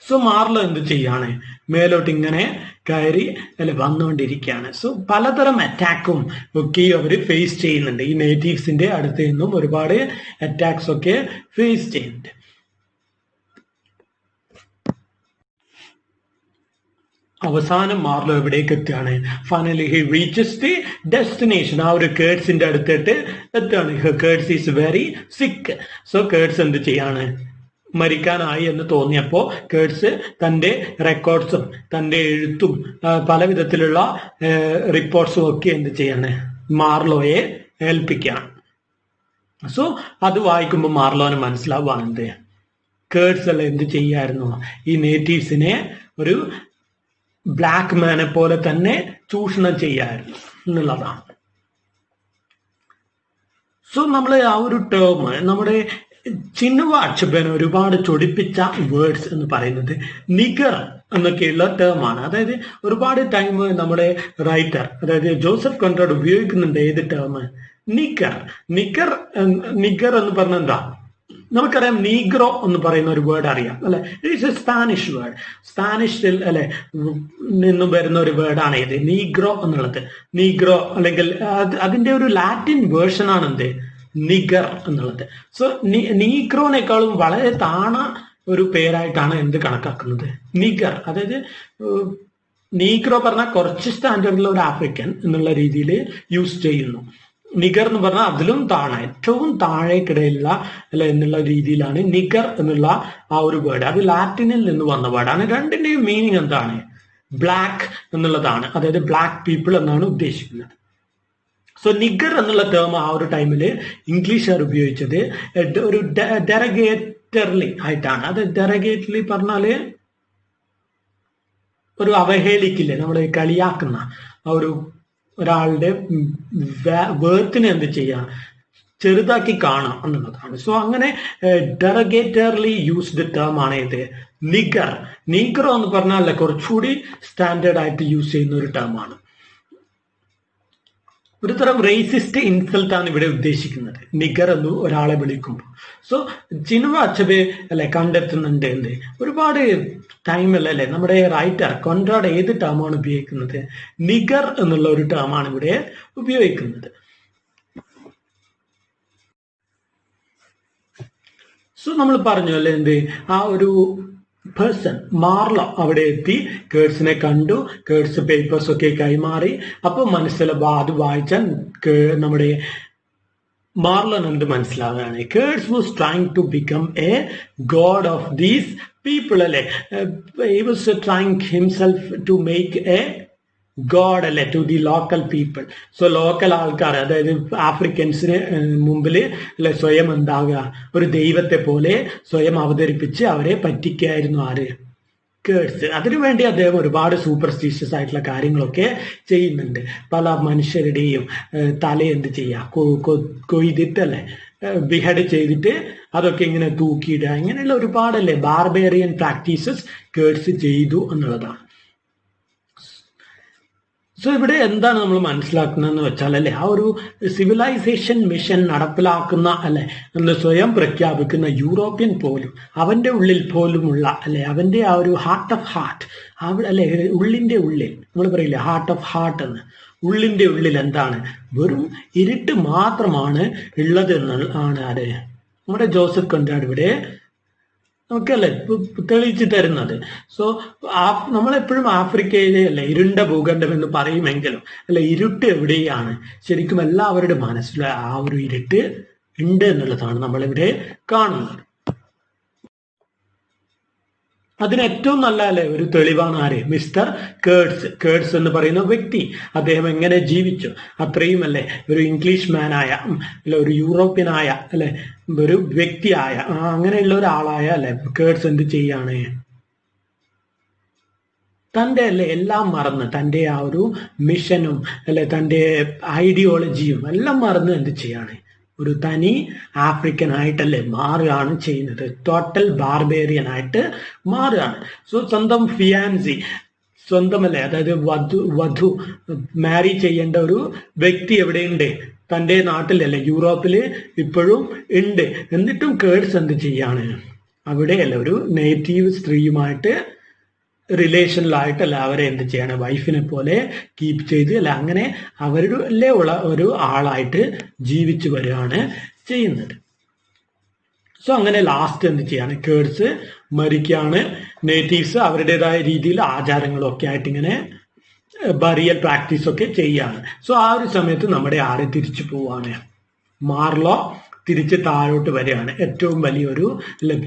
A: സോ മാർലോ എന്ത് ചെയ്യാണ്? മേലോട്ട് ഇങ്ങനെ കയറി അല്ലെ വന്നുകൊണ്ടിരിക്കുകയാണ്. സോ പലതരം അറ്റാക്കും ഒക്കെ അവർ ഫേസ് ചെയ്യുന്നുണ്ട്. ഈ നേറ്റീവ്സിന്റെ അടുത്ത് നിന്നും ഒരുപാട് അറ്റാക്സ് ഒക്കെ ഫേസ് ചെയ്യുന്നുണ്ട്. അവസാനം മാർലോ എവിടേക്ക് എത്തുകയാണ്? Finally he reaches the destination. ആ ഒരു കേഡ്സിന്റെ അടുത്തിട്ട് എത്തുകയാണ്. കേഡ്സ് ഈസ് വെരി സിക്ക്. സോ കേഡ്സ് എന്ത് ചെയ്യാണ്? മരിക്കാനായി എന്ന് തോന്നിയപ്പോൾ കേഡ്സ് തൻ്റെ റെക്കോർഡ്സും തൻ്റെ എഴുത്തും പല വിധത്തിലുള്ള റിപ്പോർട്ട്സും ഒക്കെ എന്ത് ചെയ്യാണ്? മാർലോയെ ഏൽപ്പിക്കുകയാണ്. സോ അത് വായിക്കുമ്പോൾ മാർലോന് മനസ്സിലാവുകയാണ് എന്ത് കേഡ്സ് അല്ല എന്ത് ചെയ്യായിരുന്നു? ഈ നേറ്റീവ്സിനെ ഒരു ബ്ലാക്ക് മാനെ പോലെ തന്നെ ചൂഷണം ചെയ്യായിരുന്നു എന്നുള്ളതാണ്. സോ നമ്മൾ ആ ഒരു ടേം നമ്മുടെ ചിന്നുവ അച്ഛബേന ഒരുപാട് ചൊടിപ്പിച്ച വേർഡ്സ് എന്ന് പറയുന്നത് നിഗർ എന്നൊക്കെയുള്ള ടേമാണ്. അതായത് ഒരുപാട് ടൈം നമ്മുടെ റൈറ്റർ അതായത് ജോസഫ് കോൺറാഡ് ഉപയോഗിക്കുന്നുണ്ട്. ഏത് ടേം? നിഗർ. നിഗർ നിഗർ എന്ന് പറഞ്ഞ എന്താ? നമുക്കറിയാം നീഗ്രോ എന്ന് പറയുന്ന ഒരു വേർഡ് അറിയാം അല്ലെ. It's a Spanish word. സ്പാനിഷിൽ അല്ലെ നിന്നും വരുന്ന ഒരു വേർഡാണ് ഇത് നീഗ്രോ എന്നുള്ളത്. നീഗ്രോ അല്ലെങ്കിൽ അതിന്റെ ഒരു ലാറ്റിൻ വേർഷൻ ആണ് എന്ത്? നിഗർ എന്നുള്ളത്. സോ നീഗ്രോനേക്കാളും വളരെ താണ ഒരു പേരായിട്ടാണ് എന്ത് കണക്കാക്കുന്നത്? നിഗർ. അതായത് നീഗ്രോ പറഞ്ഞാൽ കുറച്ച് സ്റ്റാൻഡേർഡിലുള്ള ഒരു ആഫ്രിക്കൻ എന്നുള്ള രീതിയിൽ യൂസ് ചെയ്യുന്നു. നിഗർ എന്ന് പറഞ്ഞാൽ അതിലും താഴെ ഏറ്റവും താഴേക്കിടയിലുള്ള അല്ല എന്നുള്ള രീതിയിലാണ് നിഗർ എന്നുള്ള ആ ഒരു വേർഡ്. അത് ലാറ്റിനിൽ നിന്ന് വന്ന വേർഡാണ്. രണ്ടിന്റെയും മീനിങ് എന്താണ്? ബ്ലാക്ക് എന്നുള്ളതാണ്. അതായത് ബ്ലാക്ക് പീപ്പിൾ എന്നാണ് ഉദ്ദേശിക്കുന്നത്. സോ നിഗർ എന്നുള്ള ടേം ആ ഒരു ടൈമിൽ ഇംഗ്ലീഷുകാർ ഉപയോഗിച്ചത് ഒരു ഡെറഗേറ്റർലി ആയിട്ടാണ്. അത് ഡെറഗേറ്റർലി പറഞ്ഞാല് ഒരു അവഹേളിക്കില്ലേ, നമ്മൾ കളിയാക്കുന്ന ആ ഒരു ഒരാളുടെ വേർത്തിനെ എന്ത് ചെയ്യാം? ചെറുതാക്കി കാണാം എന്നുള്ളതാണ്. സോ അങ്ങനെ ഡെറഗേറ്റർലി യൂസ്ഡ് ടേം ആണ് ഇത് നിഗർ. നീഗ്രോ എന്ന് പറഞ്ഞാൽ കുറച്ചുകൂടി സ്റ്റാൻഡേർഡ് ആയിട്ട് യൂസ് ചെയ്യുന്ന ഒരു ടേം ആണ്. ഒരു തരം റേസിസ്റ്റ് ഇൻസൾട്ട് ആണ് ഇവിടെ ഉദ്ദേശിക്കുന്നത് നിഗർ എന്ന് ഒരാളെ വിളിക്കുമ്പോൾ. സോ ചിനുവ അച്ഛബെ അല്ലെ കണ്ടെത്തുന്നുണ്ട് എന്ത് ഒരുപാട് ടൈമിലല്ലേ നമ്മുടെ റൈറ്റർ കോൺറാഡ് ഏത് ടേമാണ് ഉപയോഗിക്കുന്നത്? നിഗർ എന്നുള്ള ഒരു ടേമാണ് ഇവിടെ ഉപയോഗിക്കുന്നത്. സോ നമ്മൾ പറഞ്ഞു അല്ലെ എന്ത് ആ ഒരു പേഴ്സൺ മാർലോ അവിടെ എത്തി കേഡ്സിനെ കണ്ടു. കേഡ്സ് പേപ്പേഴ്സ് ഒക്കെ കൈമാറി. അപ്പൊ അത് വായിച്ചാൽ നമ്മുടെ മാർലോൻ എന്ത് മനസ്സിലാവുകയാണ്? Kurtz was trying to become a god of these people അല്ലെ. He was trying himself to make a god അല്ലെ to the local people. So local ആൾക്കാർ, അതായത് ആഫ്രിക്കൻസിന് മുമ്പിൽ അല്ലെ സ്വയം എന്താകുക, ഒരു ദൈവത്തെ പോലെ സ്വയം അവതരിപ്പിച്ച് അവരെ പറ്റിക്കായിരുന്നു ആര്? കേഡ്സ്. അതിനുവേണ്ടി അദ്ദേഹം ഒരുപാട് സൂപ്പർസ്റ്റീഷ്യസ് ആയിട്ടുള്ള കാര്യങ്ങളൊക്കെ ചെയ്യുന്നുണ്ട്. പല മനുഷ്യരുടെയും തല എന്ത് ചെയ്യുക, കൊയ്തിട്ടല്ലേ ബിഹെഡ് ചെയ്തിട്ട് അതൊക്കെ ഇങ്ങനെ തൂക്കിയിടുക, ഇങ്ങനെയുള്ള ഒരുപാടല്ലേ ബാർബേറിയൻ പ്രാക്ടീസസ് കേഡ്സ് ചെയ്തു എന്നുള്ളതാണ്. സോ ഇവിടെ എന്താണ് നമ്മൾ മനസ്സിലാക്കുന്നതെന്ന് വെച്ചാൽ അല്ലെ, ആ ഒരു സിവിലൈസേഷൻ മിഷൻ നടപ്പിലാക്കുന്ന അല്ലെ എന്ന് സ്വയം പ്രഖ്യാപിക്കുന്ന യൂറോപ്യൻ പോലും അവന്റെ ഉള്ളിൽ പോലുമുള്ള അല്ലെ അവന്റെ ആ ഒരു ഹാർട്ട് ഓഫ് ഹാർട്ട്, അവിടെ അല്ലെ ഉള്ളിന്റെ ഉള്ളിൽ നമ്മൾ പറയില്ലേ ഹാർട്ട് ഓഫ് ഹാർട്ട് എന്ന്, ഉള്ളിന്റെ ഉള്ളിൽ എന്താണ്, വെറും ഇരുട്ട് മാത്രമാണ് ഉള്ളത് എന്നാണ് ആര് നമ്മുടെ ജോസഫ് കൊണ്ടാട് ഇവിടെ നമുക്കല്ലേ തെളിയിച്ചു തരുന്നത്. സോ നമ്മളെപ്പോഴും ആഫ്രിക്കയിലെ അല്ലെ ഇരുണ്ട ഭൂഖണ്ഡം എന്ന് പറയുമെങ്കിലും അല്ലെ ഇരുട്ട് എവിടെയാണ്, ശരിക്കും എല്ലാവരുടെ മനസ്സിൽ ആ ഒരു ഇരുട്ട് ഉണ്ട് എന്നുള്ളതാണ് നമ്മളിവിടെ കാണുന്നത്. അതിന് ഏറ്റവും നല്ല അല്ലെ ഒരു തെളിവാണ് ആര്? മിസ്റ്റർ കേഡ്സ്. കേഡ്സ് എന്ന് പറയുന്ന വ്യക്തി, അദ്ദേഹം എങ്ങനെ ജീവിച്ചു, അത്രയും അല്ലെ ഒരു ഇംഗ്ലീഷ് മാനായ അല്ലെ ഒരു യൂറോപ്യനായ അല്ലെ ഒരു വ്യക്തിയായ അങ്ങനെയുള്ള ഒരാളായ അല്ലെ കേഡ്സ് എന്ത് ചെയ്യാണ്, തൻ്റെ അല്ലെ എല്ലാം മറന്ന് തൻ്റെ ആ ഒരു മിഷനും അല്ലെ തൻ്റെ ഐഡിയോളജിയും എല്ലാം മറന്ന് എന്ത് ചെയ്യാണ്, ഒരു തനി ആഫ്രിക്കൻ ആയിട്ടല്ലേ മാറുകയാണ് ചെയ്യുന്നത്. ടോട്ടൽ ബാർബേറിയൻ ആയിട്ട് മാറുകയാണ്. സോ സ്വന്തം ഫിയാൻസി, സ്വന്തമല്ലേ അതായത് വധു മാരി ചെയ്യേണ്ട ഒരു വ്യക്തി എവിടെയുണ്ട്? തൻ്റെ നാട്ടിലല്ലേ, യൂറോപ്പില് ഇപ്പോഴും ഉണ്ട്. എന്നിട്ടും കേഡ്സ് എന്ത് ചെയ്യാണ്, അവിടെയല്ല ഒരു നേറ്റീവ് സ്ത്രീയുമായിട്ട് റിലേഷനിലായിട്ടല്ല അവരെ എന്ത് ചെയ്യാണ്, വൈഫിനെ പോലെ കീപ്പ് ചെയ്ത് അല്ല അങ്ങനെ അവരുടെ ഉള്ള ഒരു ആളായിട്ട് ജീവിച്ചു വരികയാണ് ചെയ്യുന്നത്. സോ അങ്ങനെ ലാസ്റ്റ് എന്ത് ചെയ്യാണ്, കേഡ്സ് മരിക്കുകയാണ്. നേറ്റീവ്സ് അവരുടേതായ രീതിയിൽ ആചാരങ്ങളും ഒക്കെ ആയിട്ട് ഇങ്ങനെ ബറിയൽ പ്രാക്ടീസ് ഒക്കെ ചെയ്യാണ്. സോ ആ ഒരു സമയത്ത് നമ്മുടെ ആരെ തിരിച്ചു പോവാണ്, മാർലോ തിരിച്ച് താഴോട്ട് വരികയാണ്. ഏറ്റവും വലിയൊരു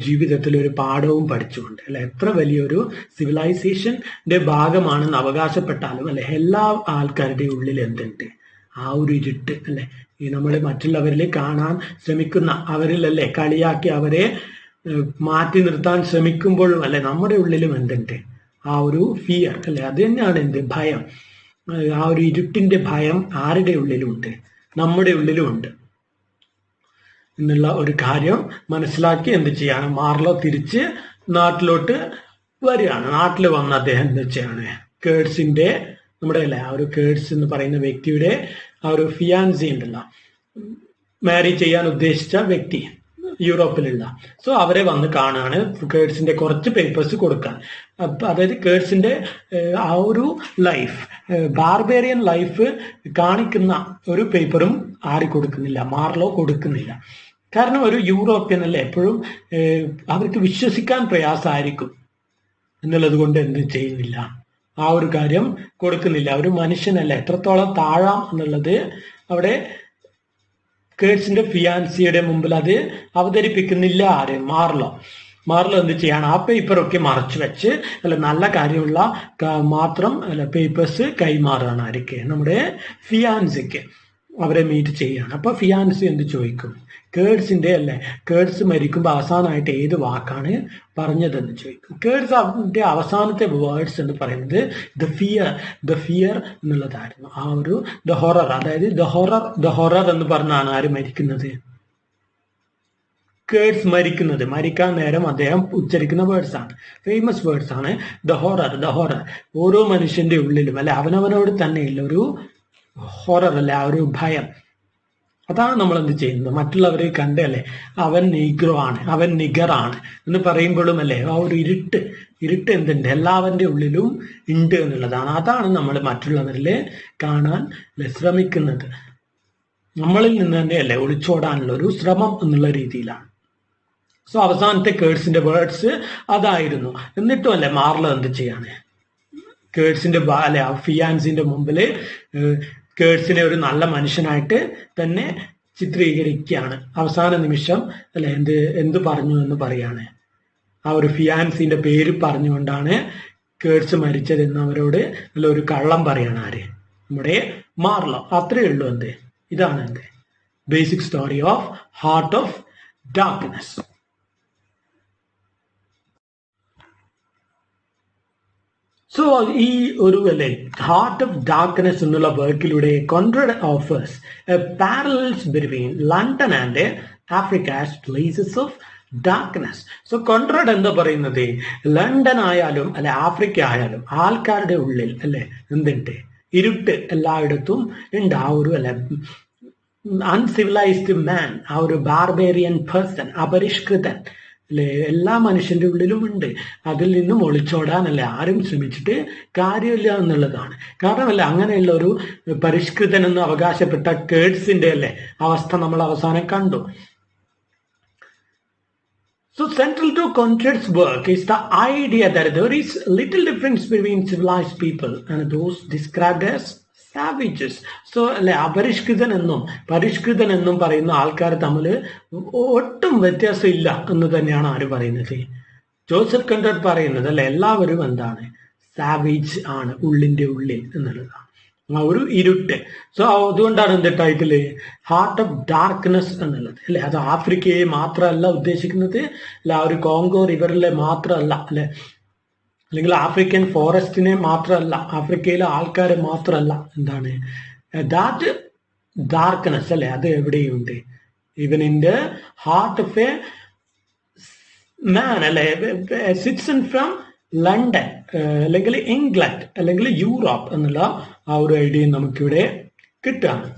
A: ജീവിതത്തിൽ ഒരു പാഠവും പഠിച്ചുകൊണ്ട് അല്ലെ, എത്ര വലിയൊരു സിവിലൈസേഷന്റെ ഭാഗമാണെന്ന് അവകാശപ്പെട്ടാലും അല്ലെ, എല്ലാ ആൾക്കാരുടെയും ഉള്ളിൽ എന്തുണ്ട്, ആ ഒരു ഇരുട്ട് അല്ലെ, ഈ നമ്മൾ മറ്റുള്ളവരിൽ കാണാൻ ശ്രമിക്കുന്ന അവരിലല്ലേ കളിയാക്കി അവരെ മാറ്റി നിർത്താൻ ശ്രമിക്കുമ്പോഴും അല്ലെ നമ്മുടെ ഉള്ളിലും എന്തുണ്ട്, ആ ഒരു ഫിയർ അല്ലെ, അത് തന്നെയാണ് എന്ത് ഭയം. ആ ഒരു ഇരുട്ടിന്റെ ഭയം ആരുടെ ഉള്ളിലുമുണ്ട്, നമ്മുടെ ഉള്ളിലുമുണ്ട് എന്നുള്ള ഒരു കാര്യം മനസ്സിലാക്കി എന്ത് ചെയ്യാണ്, മാർലോ തിരിച്ച് നാട്ടിലോട്ട് വരികയാണ്. നാട്ടിൽ വന്ന് അദ്ദേഹം എന്ത് ചെയ്യാണ്, കേഡ്സിന്റെ നമ്മുടെ അല്ലെ ആ ഒരു കേഡ്സ് എന്ന് പറയുന്ന വ്യക്തിയുടെ ആ ഒരു ഫിയാൻസി ഉണ്ടല്ലോ, മാരി ചെയ്യാൻ ഉദ്ദേശിച്ച വ്യക്തി യൂറോപ്പിലുള്ള, സോ അവരെ വന്ന് കാണാണ്. കേഡ്സിന്റെ കുറച്ച് പേപ്പേഴ്സ് കൊടുക്കാൻ, അതായത് കേഡ്സിന്റെ ആ ഒരു ലൈഫ്, ബാർബേറിയൻ ലൈഫ് കാണിക്കുന്ന ഒരു പേപ്പറും ആര് കൊടുക്കുന്നില്ല, മാർലോ കൊടുക്കുന്നില്ല. കാരണം ഒരു യൂറോപ്യൻ അല്ലേ എപ്പോഴും അവർക്ക് വിശ്വസിക്കാൻ പ്രയാസമായിരിക്കും എന്നുള്ളത് കൊണ്ട് എന്ത് ചെയ്യുന്നില്ല, ആ ഒരു കാര്യം കൊടുക്കുന്നില്ല. ഒരു മനുഷ്യനല്ല എത്രത്തോളം താഴാം എന്നുള്ളത് അവിടെ കേഡ്സിന്റെ ഫിയാൻസിയുടെ മുമ്പിൽ അത് അവതരിപ്പിക്കുന്നില്ല ആര്, മാർലോ. മാർലോ എന്ത് ചെയ്യാണ്, ആ പേപ്പറൊക്കെ മറച്ചു വെച്ച് അല്ല നല്ല കാര്യമുള്ള മാത്രം അല്ല പേപ്പേഴ്സ് കൈമാറുകയാണ് ആർക്ക്, നമ്മുടെ ഫിയാൻസിക്ക്. അവരെ മീറ്റ് ചെയ്യാണ്. അപ്പൊ ഫിയാൻസി എന്ത് ചോദിക്കും, കേഡ്സിന്റെ അല്ലെ, കേഡ്സ് മരിക്കുമ്പോൾ അവസാനമായിട്ട് ഏത് വാക്കാണ് പറഞ്ഞതെന്ന് ചോദിക്കും. കേഡ്സ് അതിന്റെ അവസാനത്തെ വേർഡ്സ് എന്ന് പറയുന്നത് ദ ഫിയർ എന്നുള്ളതായിരുന്നു. ആ ഒരു ദ ഹൊറർ, അതായത് ദ ഹൊറർ എന്ന് പറഞ്ഞാണ് ആര് മരിക്കുന്നത്, കേഡ്സ് മരിക്കുന്നത്. മരിക്കാൻ നേരം അദ്ദേഹം ഉച്ചരിക്കുന്ന വേർഡ്സ് ആണ്, ഫേമസ് വേർഡ്സ് ആണ്. ദ ഹൊറർ ഓരോ മനുഷ്യന്റെ ഉള്ളിലും അല്ലെ അവനവനോട് തന്നെയുള്ള ഒരു ഹൊറർ അല്ലെ, ആ ഒരു ഭയം. അതാണ് നമ്മൾ എന്ത് ചെയ്യുന്നത്, മറ്റുള്ളവരെ കണ്ടല്ലേ അവൻ നീഗ്രോ ആണ്, അവൻ നിഗറാണ് എന്ന് പറയുമ്പോഴും അല്ലേ ആ ഒരു ഇരുട്ട് എന്തുണ്ട്, എല്ലാവരുടെ ഉള്ളിലും ഉണ്ട് എന്നുള്ളതാണ്. അതാണ് നമ്മൾ മറ്റുള്ളവരിൽ കാണാൻ ശ്രമിക്കുന്നത്. നമ്മളിൽ നിന്ന് തന്നെ അല്ലേ ഒളിച്ചോടാനുള്ള ഒരു ശ്രമം എന്നുള്ള രീതിയിലാണ്. സോ അവസാനത്തെ കേഡ്സിന്റെ വേർഡ്സ് അതായിരുന്നു. എന്നിട്ടും അല്ലേ മാർലോ എന്ത് ചെയ്യാണ്, കേഡ്സിന്റെ അല്ലെ ഫിയാൻസിന്റെ മുമ്പിൽ കേഡ്സിനെ ഒരു നല്ല മനുഷ്യനായിട്ട് തന്നെ ചിത്രീകരിക്കുകയാണ്. അവസാന നിമിഷം അല്ലെ എന്ത് പറഞ്ഞു എന്ന് പറയാണ്, ആ ഒരു ഫിയാൻസിന്റെ പേര് പറഞ്ഞുകൊണ്ടാണ് കേഴ്സ് മരിച്ചതെന്ന് അവരോട് ഒരു കള്ളം പറയണം ആര്, നമ്മുടെ മാർലോ. അത്രയേ ഉള്ളൂ. എന്ത് ഇതാണ് എന്ത് basic story of heart of darkness. So ഈ ഒരു ഹാർട്ട് ഓഫ് ഡാർക്ക്നെസ് എന്നുള്ള വർക്കിലൂടെ Conrad offers parallels between London and Africa as places of darkness. So Conrad എന്താ പറയുന്നത്, ലണ്ടൻ ആയാലും ആഫ്രിക്ക ആയാലും ആൾക്കാരുടെ ഉള്ളിൽ എന്തുണ്ട്, ഇരുട്ട് എല്ലായിടത്തും ഉണ്ട്. ആ ഒരു അൺസിവിലൈസ്ഡ് മാൻ, ആ ഒരു ബാർബേറിയൻ പേഴ്സൺ, അപരിഷ്കൃതൻ എല്ലാ മനുഷ്യന്റെ ഉള്ളിലും ഉണ്ട്. അതിൽ നിന്നും ഒളിച്ചോടാൻ ആരും ശ്രമിച്ചിട്ട് കാര്യമില്ല എന്നുള്ളതാണ്. കാരണം അങ്ങനെയുള്ള ഒരു പരിഷ്കൃതൻ എന്ന് അവകാശപ്പെട്ട കേഡ്സിന്റെ അവസ്ഥ നമ്മൾ അവസാനം കണ്ടു. So central to Conrad's work is the idea that there is little difference between civilized people and those described as savages. So അപരിഷ്കൃതൻ എന്നും പരിഷ്കൃതൻ എന്നും പറയുന്ന ആൾക്കാർ തമ്മിൽ ഒട്ടും വ്യത്യാസം ഇല്ല എന്ന് തന്നെയാണ് ആര് പറയുന്നത്, ജോസഫ് കോൺറാഡ് പറയുന്നത്. എല്ലാവരും എന്താണ്, സാവേജ് ആണ് ഉള്ളിന്റെ ഉള്ളിൽ എന്നുള്ളതാണ്, ആ ഒരു ഇരുട്ട്. സോ അതുകൊണ്ടാണ് എന്ത് ടൈറ്റില് ഹാർട്ട് ഓഫ് ഡാർക്ക്നെസ് എന്നുള്ളത്. അത് ആഫ്രിക്കയെ മാത്രമല്ല ഉദ്ദേശിക്കുന്നത്, ആ ഒരു കോങ്കോ റിവറിലെ മാത്രമല്ല അല്ലെങ്കിൽ ആഫ്രിക്കൻ ഫോറസ്റ്റിനെ മാത്രമല്ല, ആഫ്രിക്കയിലെ ആൾക്കാരെ മാത്രമല്ല. എന്താണ് ദാറ്റ് ഡാർക്ക്നെസ് അത് എവിടെയുണ്ട്, even in the heart of a man citizen from London അല്ലെങ്കിൽ ഇംഗ്ലണ്ട് അല്ലെങ്കിൽ യൂറോപ്പ് എന്നുള്ള ആ ഒരു ഐഡിയ നമുക്കിവിടെ കിട്ടുകയാണ്.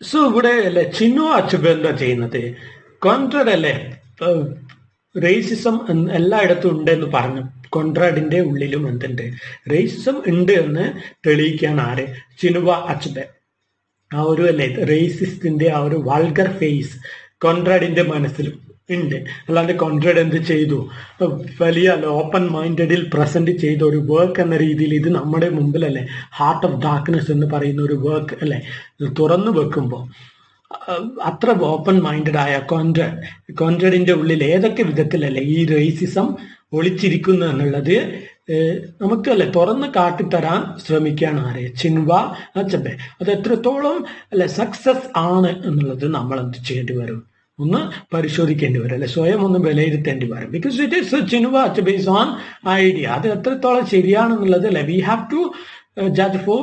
A: സോ ഇവിടെ ചിനുവ അച്ചുബെ എന്താ ചെയ്യുന്നത്, കോൺറാഡ് റേസിസം എല്ലായിടത്തും ഉണ്ട് എന്ന് പറഞ്ഞു. കോൺറാഡിന്റെ ഉള്ളിലും എന്തുണ്ട്, റേസിസം ഉണ്ട് എന്ന് തെളിയിക്കാൻ ആര്, ചിനുവ അച്ചുബെ. ആ ഒരു റേസിസ്റ്റിന്റെ ആ ഒരു വൾഗർ ഫേസ് കോൺറാഡിന്റെ മനസ്സിലും ഉണ്ട്. അല്ലാണ്ട് കോൺറാഡ് എന്ത് ചെയ്തു, വലിയ ഓപ്പൺ മൈൻഡഡിൽ പ്രസന്റ് ചെയ്ത ഒരു വർക്ക് എന്ന രീതിയിൽ ഇത് നമ്മുടെ മുമ്പിൽ ഹാർട്ട് ഓഫ് ഡാർക്ക്നെസ് എന്ന് പറയുന്ന ഒരു വർക്ക് തുറന്നു വെക്കുമ്പോൾ അത്ര ഓപ്പൺ മൈൻഡഡ് ആയ കോൺറാഡിന്റെ ഉള്ളിൽ ഏതൊക്കെ വിധത്തിൽ ഈ റേസിസം ഒളിച്ചിരിക്കുന്നു എന്നുള്ളത് നമുക്ക് തുറന്ന് കാട്ടിത്തരാൻ ശ്രമിക്കുകയാണ് ആരെ, ചിനുവ അച്ചുബെ. അത് എത്രത്തോളം സക്സസ് ആണ് എന്നുള്ളത് നമ്മൾ എന്ത് ചെയ്യേണ്ടി വരും, ഒന്ന് പരിശോധിക്കേണ്ടി വരും, സ്വയം ഒന്ന് വിലയിരുത്തേണ്ടി വരും. ബിക്കോസ് ഇറ്റ് ഈസ് ചിനുവ അച്ചുബെ's ഓൺ ഐഡിയ. അത് എത്രത്തോളം ശരിയാണെന്നുള്ളത് we have to judge for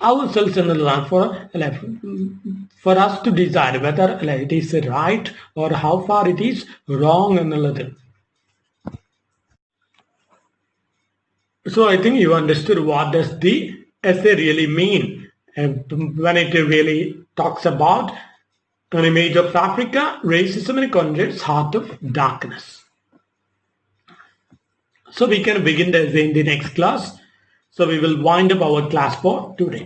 A: ourselves എന്നുള്ളതാണ്. for us to decide whether it is right or how far it is wrong എന്നുള്ളത്. So I think you understood what does the essay really mean when it really talks about an image of Africa, racism and Conrad's heart of darkness. So we can begin the essay in the next class. So we will wind up our class for today.